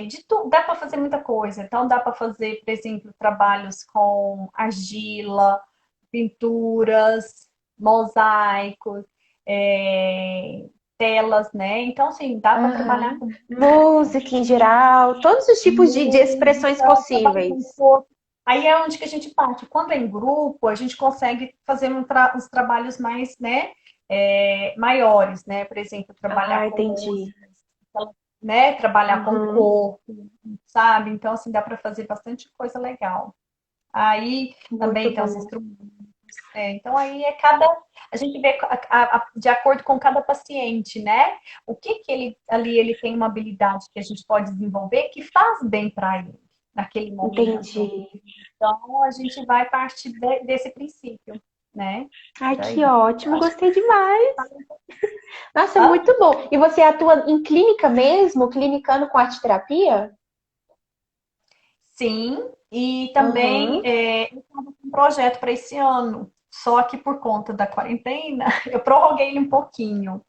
de tudo, dá para fazer muita coisa. Então, dá para fazer, por exemplo, trabalhos com argila, pinturas, mosaicos, é, telas, né? Então, assim, dá para trabalhar Aham. com Música em geral, todos os tipos de expressões música, trabalho com possíveis. corpo. Aí é onde que a gente parte. Quando é em grupo, a gente consegue fazer uns trabalhos mais, né, maiores, né? Por exemplo, trabalhar Ah, com entendi. música, né? Trabalhar com o Uhum. corpo, sabe? Então, assim, dá para fazer bastante coisa legal. Aí Muito também tem os bom. instrumentos. Então, aí a gente vê de acordo com cada paciente, né? O que ele ali ele tem uma habilidade que a gente pode desenvolver que faz bem para ele naquele Entendi. momento. Então, a gente vai partir desse princípio, né? Ai, que Daí. Eu ótimo, acho que gostei demais. Nossa, Hã? muito bom. E você atua em clínica mesmo, clinicando com arte terapia? Sim, e também Uhum. eu estava com um projeto para esse ano, só que por conta da quarentena, eu prorroguei ele um pouquinho.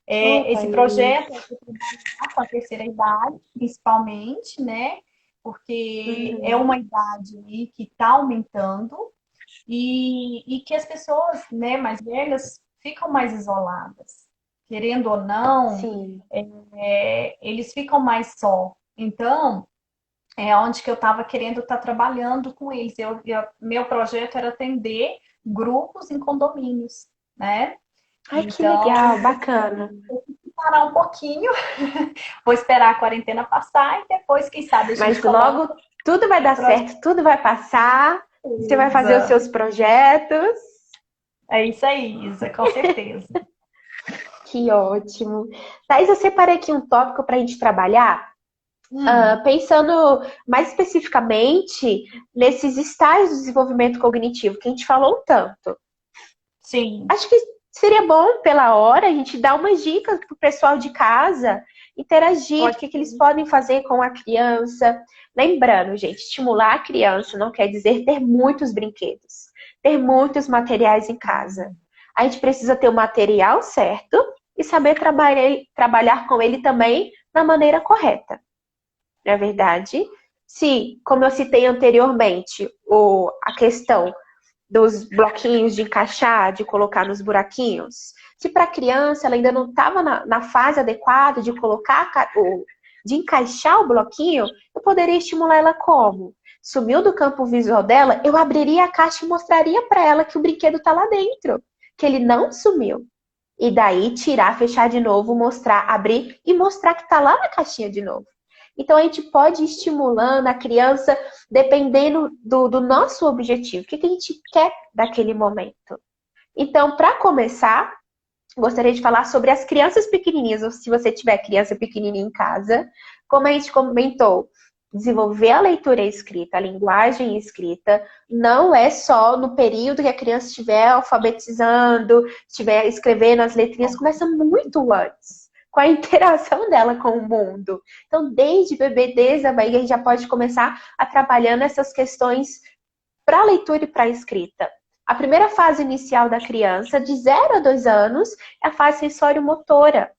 Ô, Esse projeto é Thaís. para trabalhar com a terceira idade, principalmente, né? Porque é Uhum. uma idade aí que está aumentando e que as pessoas, né, mais velhas ficam mais isoladas. Querendo ou não, Sim, eles ficam mais só. Então, é onde que eu estava querendo estar trabalhando com eles. Meu projeto era atender grupos em condomínios, né? Ai, que Então, legal, bacana. vou parar um pouquinho, vou esperar a quarentena passar e depois, quem sabe, a gente Mas coloca logo tudo vai dar certo, tudo vai passar. Você vai fazer os coisa. seus projetos. É isso aí, Isa, com certeza. Que ótimo. Thaís, eu separei aqui um tópico para a gente trabalhar, Hum, pensando mais especificamente nesses estágios do desenvolvimento cognitivo que a gente falou um tanto. sim, Acho que seria bom, pela hora, a gente dar umas dicas para o pessoal de casa interagir, o pode que eles ser. podem fazer com a criança. Lembrando, gente, estimular a criança não quer dizer ter muitos brinquedos, ter muitos materiais em casa. A gente precisa ter o material certo e saber trabalhar com ele também da maneira correta. Não é verdade? Se, como eu citei anteriormente, a questão dos bloquinhos de encaixar, de colocar nos buraquinhos. Se para a criança ela ainda não estava na fase adequada de colocar, de encaixar o bloquinho, eu poderia estimular ela como? Sumiu do campo visual dela, eu abriria a caixa e mostraria para ela que o brinquedo está lá dentro, que ele não sumiu. E daí tirar, fechar de novo, mostrar, abrir e mostrar que está lá na caixinha de novo. Então a gente pode ir estimulando a criança dependendo do nosso objetivo, o que a gente quer daquele momento. Então, para começar, gostaria de falar sobre as crianças pequenininhas, ou se você tiver criança pequenininha em casa, como a gente comentou, desenvolver a leitura escrita, a linguagem escrita, não é só no período que a criança estiver alfabetizando, estiver escrevendo as letrinhas, começa muito antes, com a interação dela com o mundo. Então, desde bebê, desde a barriga, a gente já pode começar a trabalhar nessas questões para a leitura e para a escrita. A primeira fase inicial da criança, de 0 a 2 anos, é a fase sensório-motora.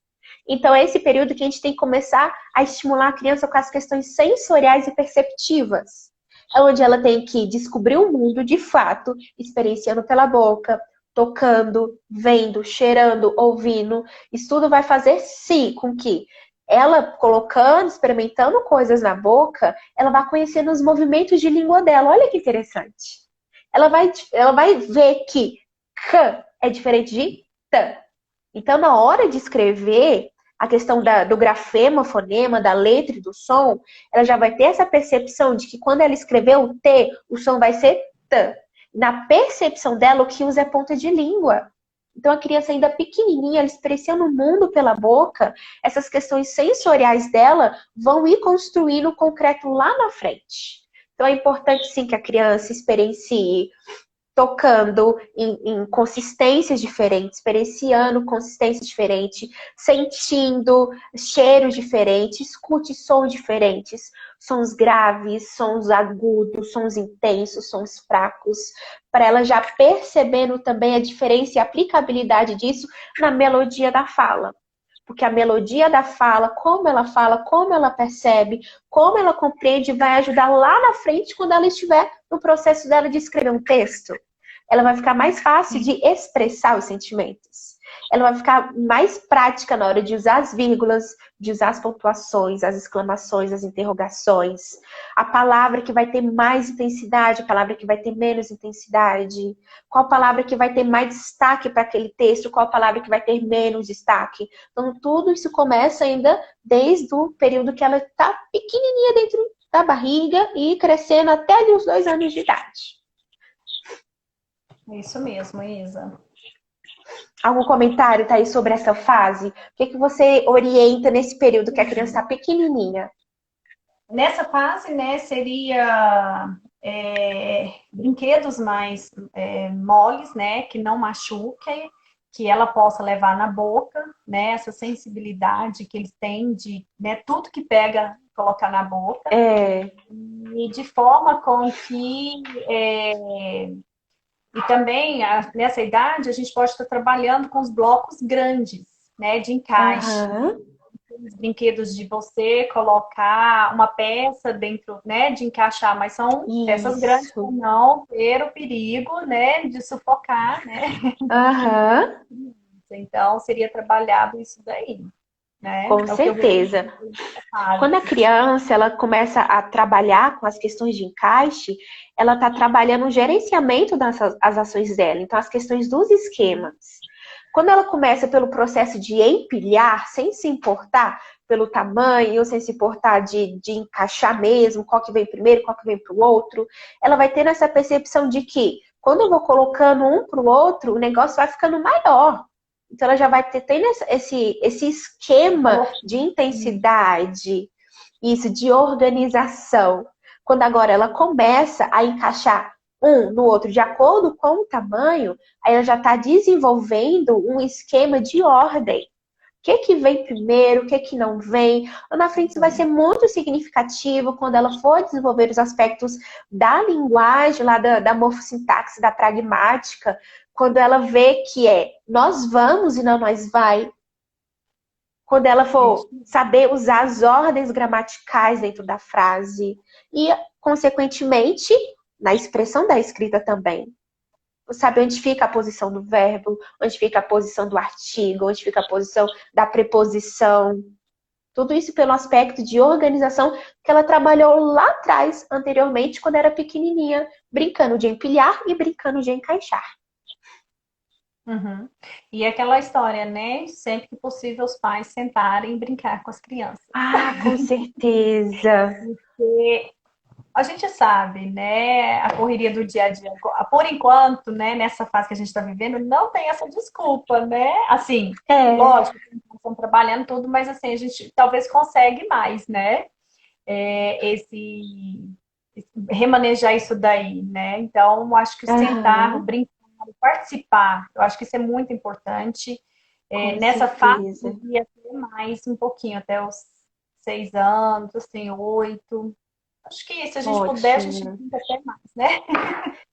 Então, é esse período que a gente tem que começar a estimular a criança com as questões sensoriais e perceptivas. É onde ela tem que descobrir o mundo de fato, experienciando pela boca, tocando, vendo, cheirando, ouvindo. Isso tudo vai fazer, sim, com que ela colocando, experimentando coisas na boca, ela vai conhecendo os movimentos de língua dela. Olha que interessante. Ela vai ver que k é diferente de t. Então, na hora de escrever, a questão do grafema, fonema, da letra e do som, ela já vai ter essa percepção de que quando ela escrever o T, o som vai ser T. Na percepção dela, o que usa é ponta de língua. Então, a criança ainda pequenininha, ela experienciando o mundo pela boca, essas questões sensoriais dela vão ir construindo o concreto lá na frente. Então, é importante, sim, que a criança experiencie tocando em consistências diferentes, experienciando consistências diferentes, sentindo cheiros diferentes, escute sons diferentes, sons graves, sons agudos, sons intensos, sons fracos, para ela já percebendo também a diferença e a aplicabilidade disso na melodia da fala. Porque a melodia da fala, como ela percebe, como ela compreende, vai ajudar lá na frente quando ela estiver no processo dela de escrever um texto. Ela vai ficar mais fácil de expressar os sentimentos. Ela vai ficar mais prática na hora de usar as vírgulas, de usar as pontuações, as exclamações, as interrogações. A palavra que vai ter mais intensidade, a palavra que vai ter menos intensidade. Qual palavra que vai ter mais destaque para aquele texto, qual palavra que vai ter menos destaque. Então, tudo isso começa ainda desde o período que ela está pequenininha dentro da barriga e crescendo até ali os 2 anos de idade. É isso mesmo, Isa. Algum comentário, Thaís, sobre essa fase? O que você orienta nesse período que a criança está pequenininha? Nessa fase, né, seria brinquedos mais moles, né, que não machuquem, que ela possa levar na boca, né, essa sensibilidade que eles têm de, né, tudo que pega, colocar na boca, É, e de forma com que e também, nessa idade, a gente pode estar trabalhando com os blocos grandes, né, de encaixe. aham, Os brinquedos de você colocar uma peça dentro, né, de encaixar, mas são peças grandes para isso, não ter o perigo, né, de sufocar, né? aham, Então, seria trabalhado isso daí, né? com É o que eu vejo certeza. nessa fase. Quando a criança ela começa a trabalhar com as questões de encaixe, ela está trabalhando o gerenciamento das as ações dela, então as questões dos esquemas. Quando ela começa pelo processo de empilhar, sem se importar pelo tamanho, sem se importar de encaixar mesmo, qual que vem primeiro, qual que vem para o outro, ela vai ter essa percepção de que quando eu vou colocando um para o outro, o negócio vai ficando maior. Então ela já vai ter tendo esse esquema de intensidade, isso, de organização. Quando agora ela começa a encaixar um no outro de acordo com o tamanho, aí ela já está desenvolvendo um esquema de ordem. O que vem primeiro, o que não vem. Lá na frente isso vai ser muito significativo quando ela for desenvolver os aspectos da linguagem, lá da morfossintaxe, da pragmática, quando ela vê que é nós vamos e não nós vai. Quando ela for saber usar as ordens gramaticais dentro da frase. E, consequentemente, na expressão da escrita também. Saber onde fica a posição do verbo, onde fica a posição do artigo, onde fica a posição da preposição. Tudo isso pelo aspecto de organização que ela trabalhou lá atrás, anteriormente, quando era pequenininha, brincando de empilhar e brincando de encaixar. Uhum. E aquela história, né? Sempre que possível, os pais sentarem e brincar com as crianças. Ah, com certeza. Porque a gente sabe, né? A correria do dia a dia. Por enquanto, né? Nessa fase que a gente está vivendo, não tem essa desculpa, né? Assim, lógico, estão trabalhando tudo, mas assim, a gente talvez consegue mais, né? Remanejar isso daí, né? Então, acho que sentar, brincar, participar, eu acho que isso é muito importante. Nessa fase, devia ter mais um pouquinho, até os 6 anos, assim, 8. Acho que se a gente puder, a gente tenta até mais, né?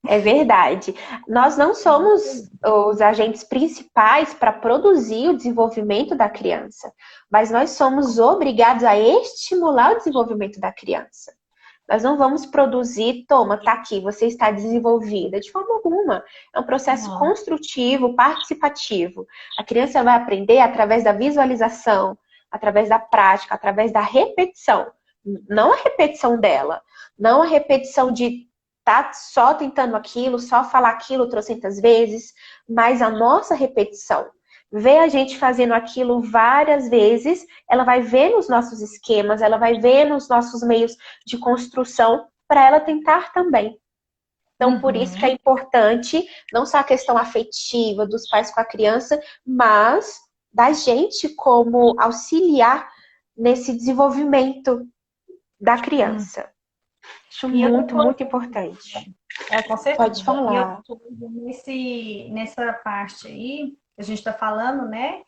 É verdade. Nós não somos os agentes principais para produzir o desenvolvimento da criança, mas nós somos obrigados a estimular o desenvolvimento da criança. Nós não vamos produzir, toma, tá aqui, você está desenvolvida, de forma alguma. É um processo construtivo, participativo. A criança vai aprender através da visualização, através da prática, através da repetição. Não a repetição dela, não a repetição de tá só tentando aquilo, só falar aquilo trocentas vezes, mas a nossa repetição. Ver a gente fazendo aquilo várias vezes, ela vai ver nos nossos esquemas, ela vai ver nos nossos meios de construção para ela tentar também. Então, por isso que é importante, não só a questão afetiva dos pais com a criança, mas da gente como auxiliar nesse desenvolvimento da criança. Acho muito importante. Com certeza. Pode falar. Nessa parte aí, que a gente está falando, né?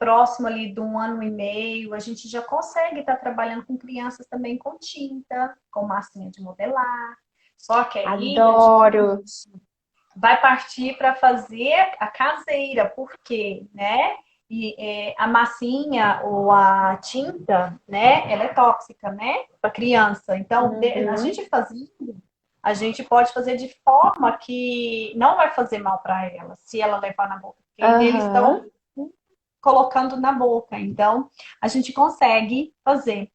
Próximo ali de 1 ano e meio, a gente já consegue estar trabalhando com crianças também com tinta, com massinha de modelar. Só que aí Adoro. vai partir para fazer a caseira, porque, né? E a massinha ou a tinta, né? Ela é tóxica, né? Para criança. Então, a gente fazendo, a gente pode fazer de forma que não vai fazer mal para ela, se ela levar na boca. Porque eles estão colocando na boca. Então, a gente consegue fazer.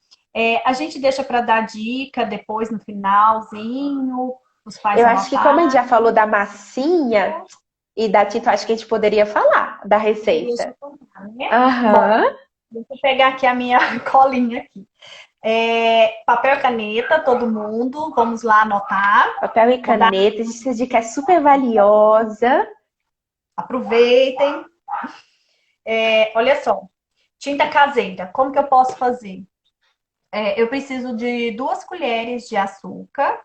A gente deixa para dar dica depois no finalzinho. Os pais eu acho que como a gente já falou da massinha e da tinta, acho que a gente poderia falar da receita. Bom, deixa eu pegar aqui a minha colinha aqui. Papel e caneta, todo mundo. Vamos lá anotar. Papel e caneta, essa dica é super valiosa. Aproveitem. Olha só, tinta caseira, como que eu posso fazer? Eu preciso de 2 colheres de açúcar,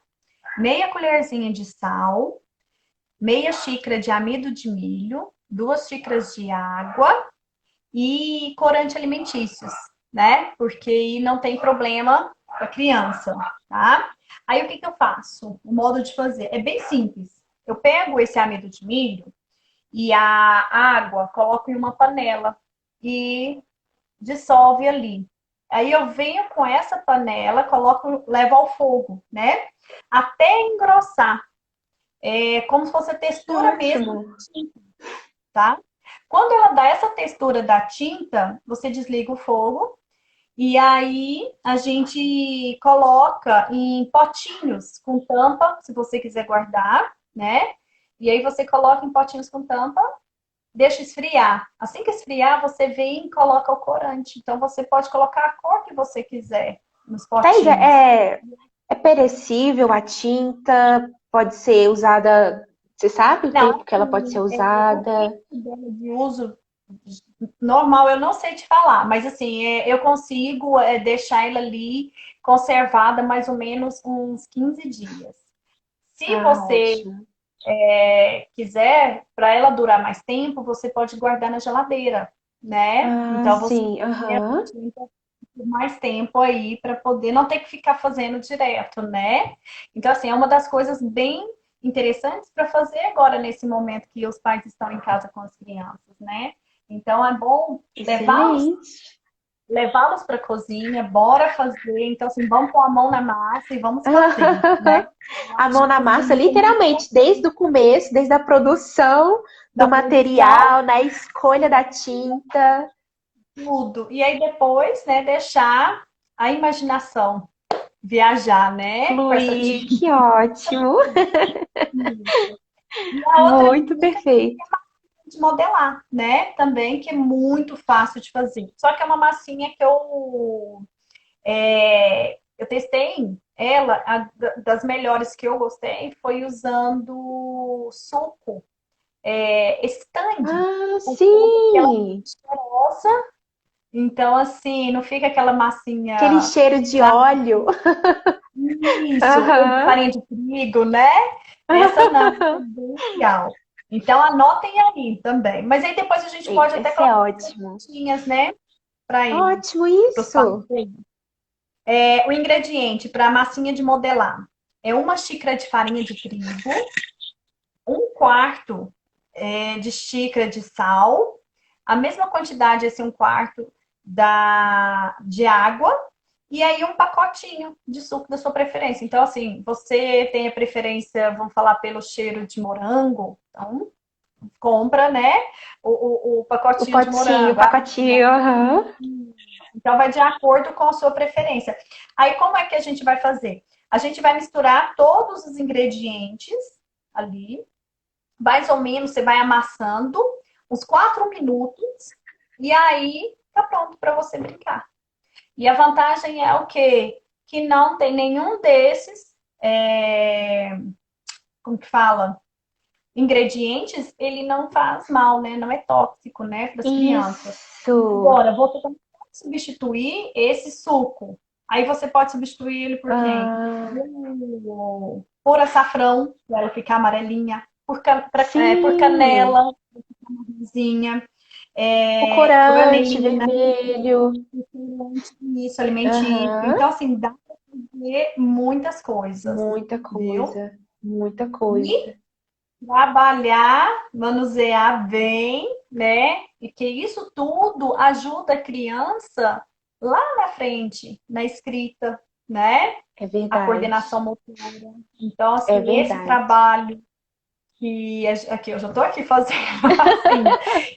meia colherzinha de sal, meia xícara de amido de milho, 2 xícaras de água e corante alimentícios, né? Porque aí não tem problema para criança, tá? Aí o que eu faço? O modo de fazer é bem simples. Eu pego esse amido de milho e a água coloco em uma panela e dissolve ali. Aí eu venho com essa panela, levo ao fogo, né? Até engrossar. Como se fosse a textura mesmo, tá? Quando ela dá essa textura da tinta, você desliga o fogo e aí a gente coloca em potinhos com tampa, se você quiser guardar, né? E aí você coloca em potinhos com tampa deixa esfriar. Assim que esfriar, você vem e coloca o corante. Então, você pode colocar a cor que você quiser nos Thaís, potinhos. é perecível a tinta? Pode ser usada. Você sabe o Não, tempo que ela pode ser assim, o usada? tempo dela de uso normal eu não sei te falar, mas assim, eu consigo deixar ela ali conservada mais ou menos uns 15 dias. Se Ah, você ótimo. quiser, para ela durar mais tempo, você pode guardar na geladeira, né? Ah, Então você sim, tem a aham. tinta por mais tempo aí para poder não ter que ficar fazendo direto, né? Então, assim, é uma das coisas bem interessantes para fazer agora nesse momento que os pais estão em casa com as crianças, né? Então é bom Excelente. levá-los para a cozinha, bora fazer. Então, assim, vamos pôr a mão na massa e vamos fazer, né? Eu A acho mão na que massa, isso é muito literalmente, desde o começo, desde a produção do da produção, material, na escolha da tinta. tudo. E aí depois, né, deixar a imaginação viajar, né, com essa Fluir, tinta. que ótimo. E a outra Muito perfeito. de modelar, né, também, que é muito fácil de fazer. Só que é uma massinha que eu testei ela, das melhores que eu gostei, foi usando suco, esse Tang, Ah, por conta que ela é sim! cheirosa, então assim, não fica aquela Aquele massinha, cheiro de sabe? óleo. Isso, ou de Aham. farinha de trigo, né? Essa não, é bem legal. Então anotem aí também. Mas aí depois a gente pode até Esse é colocar ótimo. tinhas, né? Para eles, Ótimo para os pais. isso. O ingrediente para a massinha de modelar é uma xícara de farinha de trigo, um quarto de xícara de sal, a mesma quantidade, assim, um quarto de água, e aí um pacotinho de suco da sua preferência. Então, assim, você tem a preferência, vamos falar, pelo cheiro de morango, então compra, né, o O pacotinho de potinho, o morango. pacotinho. Aham. Então, vai de acordo com a sua preferência. Aí, como é que a gente vai fazer? A gente vai misturar todos os ingredientes ali, mais ou menos, você vai amassando uns 4 minutos, e aí tá pronto para você brincar. E a vantagem é o quê? Que não tem nenhum desses, como que fala? Ingredientes, ele não faz mal, né? Não é tóxico, né, para as crianças. Isso. Agora, você também pode substituir esse suco. Aí você pode substituir ele por quem? Ah, Por açafrão, para ela ficar amarelinha, por sim. canela, marronzinha, O corante coroanina, vermelho. isso, alimentício. Aham. Então, assim, dá para fazer muitas coisas, Muita viu? coisa. Muita E coisa. trabalhar, manusear bem, né? E que isso tudo ajuda a criança lá na frente, na escrita, né? É A verdade. coordenação motora. Então, É assim, esse verdade. trabalho que aqui eu já estou aqui fazendo assim,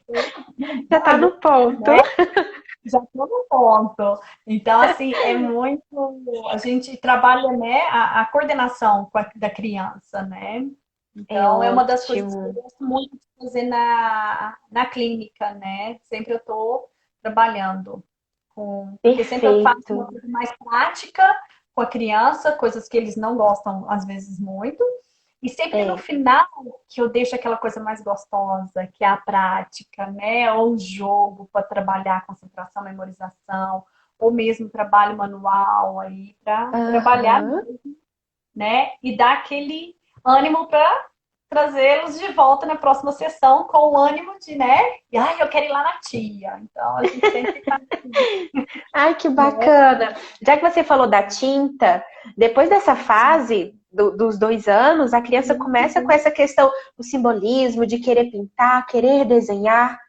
esse Já tá trabalho, no ponto. né? Já estou no ponto. Então, assim, é muito. A gente trabalha, né, a coordenação da criança, né? É Então, é uma das coisas que eu ótimo. gosto muito de fazer na clínica, né? Sempre eu estou trabalhando porque sempre eu faço uma Perfeito. coisa mais prática com a criança, coisas que eles não gostam, às vezes, muito. E sempre no É. final que eu deixo aquela coisa mais gostosa, que é a prática, né? Ou o jogo para trabalhar a concentração, memorização, ou mesmo trabalho manual aí para trabalhar, Aham. né? E dar aquele ânimo para trazê-los de volta na próxima sessão com o ânimo de, né? E, ai, eu quero ir lá na tia. Então a gente sempre faz isso, Ai, que né? bacana. Já que você falou da tinta, depois dessa fase dos 2 anos, a criança começa com essa questão do simbolismo, de querer pintar, querer desenhar.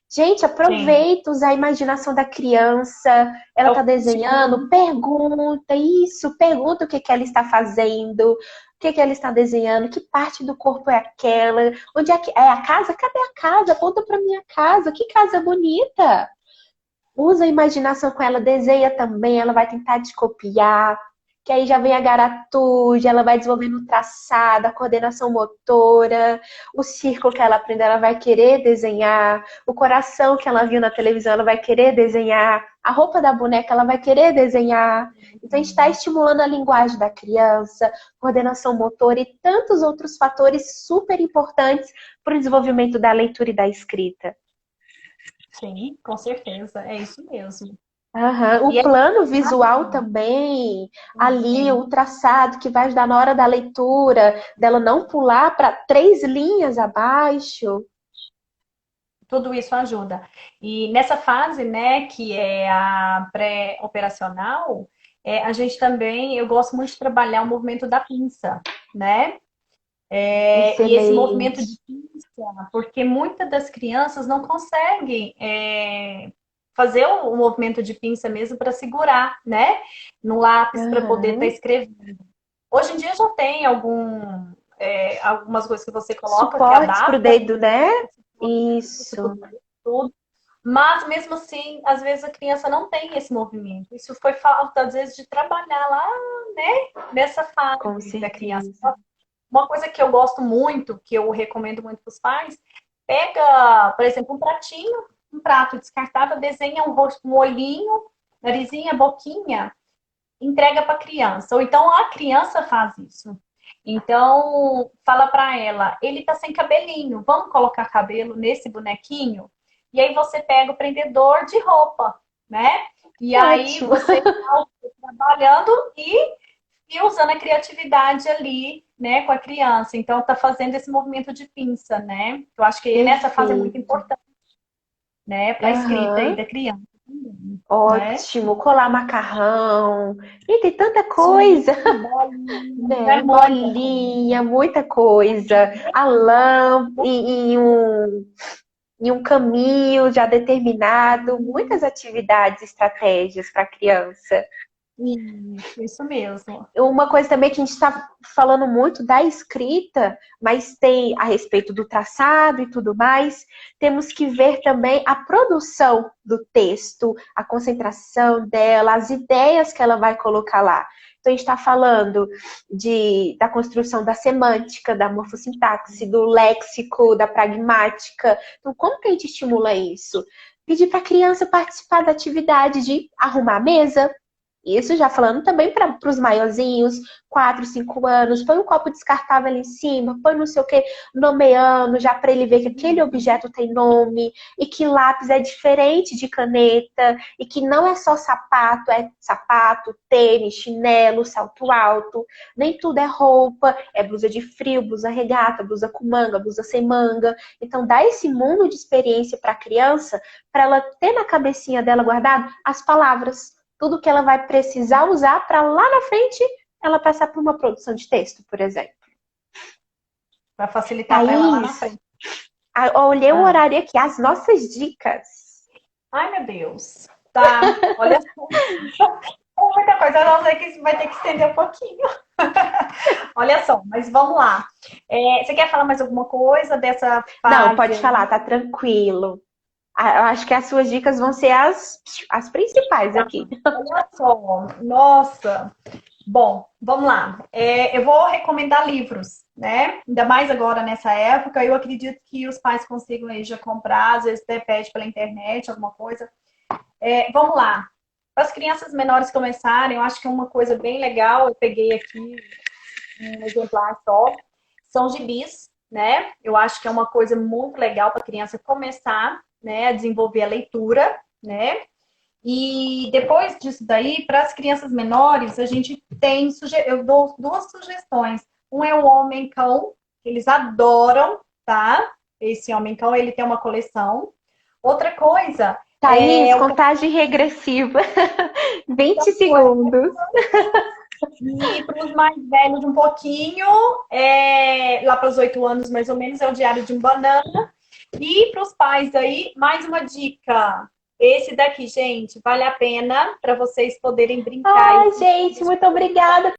Gente, Sim. aproveita, usa a imaginação da criança. Ela É está o desenhando, pergunta isso, pergunta o que que ela está fazendo, o que que ela está desenhando, que parte do corpo é aquela, onde é, é a casa? Cadê a casa? Conta para minha casa, que casa bonita. Usa a imaginação com ela, desenha também, ela vai tentar te copiar, que aí já vem a garatude, ela vai desenvolvendo o traçado, a coordenação motora, o círculo que ela aprendeu, ela vai querer desenhar, o coração que ela viu na televisão, ela vai querer desenhar, a roupa da boneca, ela vai querer desenhar. Então, a gente está estimulando a linguagem da criança, coordenação motora e tantos outros fatores super importantes para o desenvolvimento da leitura e da escrita. Sim, com certeza, é isso mesmo. Aham. E O é plano visual também, a linha, o traçado que vai ajudar na hora da leitura, dela não pular para 3 linhas abaixo. tudo isso ajuda. E nessa fase, né, que é a pré-operacional, a gente também, eu gosto muito de trabalhar o movimento da pinça, né? E esse movimento Excelente. de pinça, porque muitas das crianças não conseguem fazer o movimento de pinça mesmo para segurar, né? No lápis para poder estar Aham. escrevendo. Hoje em dia já tem algumas coisas que você coloca que Suportes para o adapta dedo, né? isso pro Isso. tudo. Mas mesmo assim, às vezes a criança não tem esse movimento. Isso foi falta, às vezes, de trabalhar lá, né, nessa Com fase da criança. certeza. Uma coisa que eu gosto muito, que eu recomendo muito para os pais, pega, por exemplo, um pratinho, um prato descartável, desenha um rosto, um olhinho, narizinha, boquinha, entrega para a criança. Ou então a criança faz isso. Então, fala para ela, ele tá sem cabelinho, vamos colocar cabelo nesse bonequinho? E aí você pega o prendedor de roupa, né? E aí Ótimo. você tá trabalhando e usando a criatividade ali, né, com a criança. Então, tá fazendo esse movimento de pinça, né? Eu acho que nessa fase é muito Perfeito. importante, né, para a escrita aí Aham. da criança também, né? Ótimo. Colar macarrão. E tem tanta Sim, coisa, bolinha, é né? muita coisa. Bolinha, muita coisa. A lã em um caminho já determinado, muitas atividades, estratégias para a criança. Isso mesmo. Uma coisa também que a gente está falando muito da escrita, mas tem a respeito do traçado e tudo mais, temos que ver também a produção do texto, a concentração dela, as ideias que ela vai colocar lá. Então, a gente está falando da construção da semântica, da morfossintaxe, do léxico, da pragmática. Então, como que a gente estimula isso? Pedir para a criança participar da atividade de arrumar a mesa. Isso já falando também para os maiorzinhos, 4, 5 anos, põe um copo descartável ali em cima, põe não sei o que, nomeando, já para ele ver que aquele objeto tem nome, e que lápis é diferente de caneta, e que não é só sapato, é sapato, tênis, chinelo, salto alto, nem tudo é roupa, é blusa de frio, blusa regata, blusa com manga, blusa sem manga. Então dá esse mundo de experiência para a criança, para ela ter na cabecinha dela guardado as palavras, tudo que ela vai precisar usar para lá na frente ela passar por uma produção de texto, por exemplo. Para facilitar para ela lá na Thaís, frente. eu olhei o Ah. horário aqui, as nossas dicas. Ai, meu Deus. Tá, olha só. É muita coisa, eu não sei que isso vai ter que estender um pouquinho. Olha só, mas vamos lá. Você quer falar mais alguma coisa dessa Não, fase pode falar, aí? tá tranquilo. Eu acho que as suas dicas vão ser as principais Tá, aqui. olha só, nossa. Bom, vamos lá. Eu vou recomendar livros, né? Ainda mais agora nessa época. Eu acredito que os pais consigam aí já comprar, às vezes até pede pela internet, alguma coisa. Vamos lá. Para as crianças menores começarem, eu acho que é uma coisa bem legal. Eu peguei aqui um exemplar só. São gibis, né? Eu acho que é uma coisa muito legal para a criança começar, né, a desenvolver a leitura, né? E depois disso daí, para as crianças menores, a gente eu dou 2 sugestões. Um é o Homem-Cão, que eles adoram, tá? Esse Homem-Cão, ele tem uma coleção. Outra coisa Thaís, é o contagem regressiva. 20 Capitão. segundos. E para os mais velhos um pouquinho, lá para os 8 anos mais ou menos, é o Diário de um Banana. E para os pais aí, mais uma dica. Esse daqui, gente, vale a pena para vocês poderem brincar aí Ai, gente, muito obrigada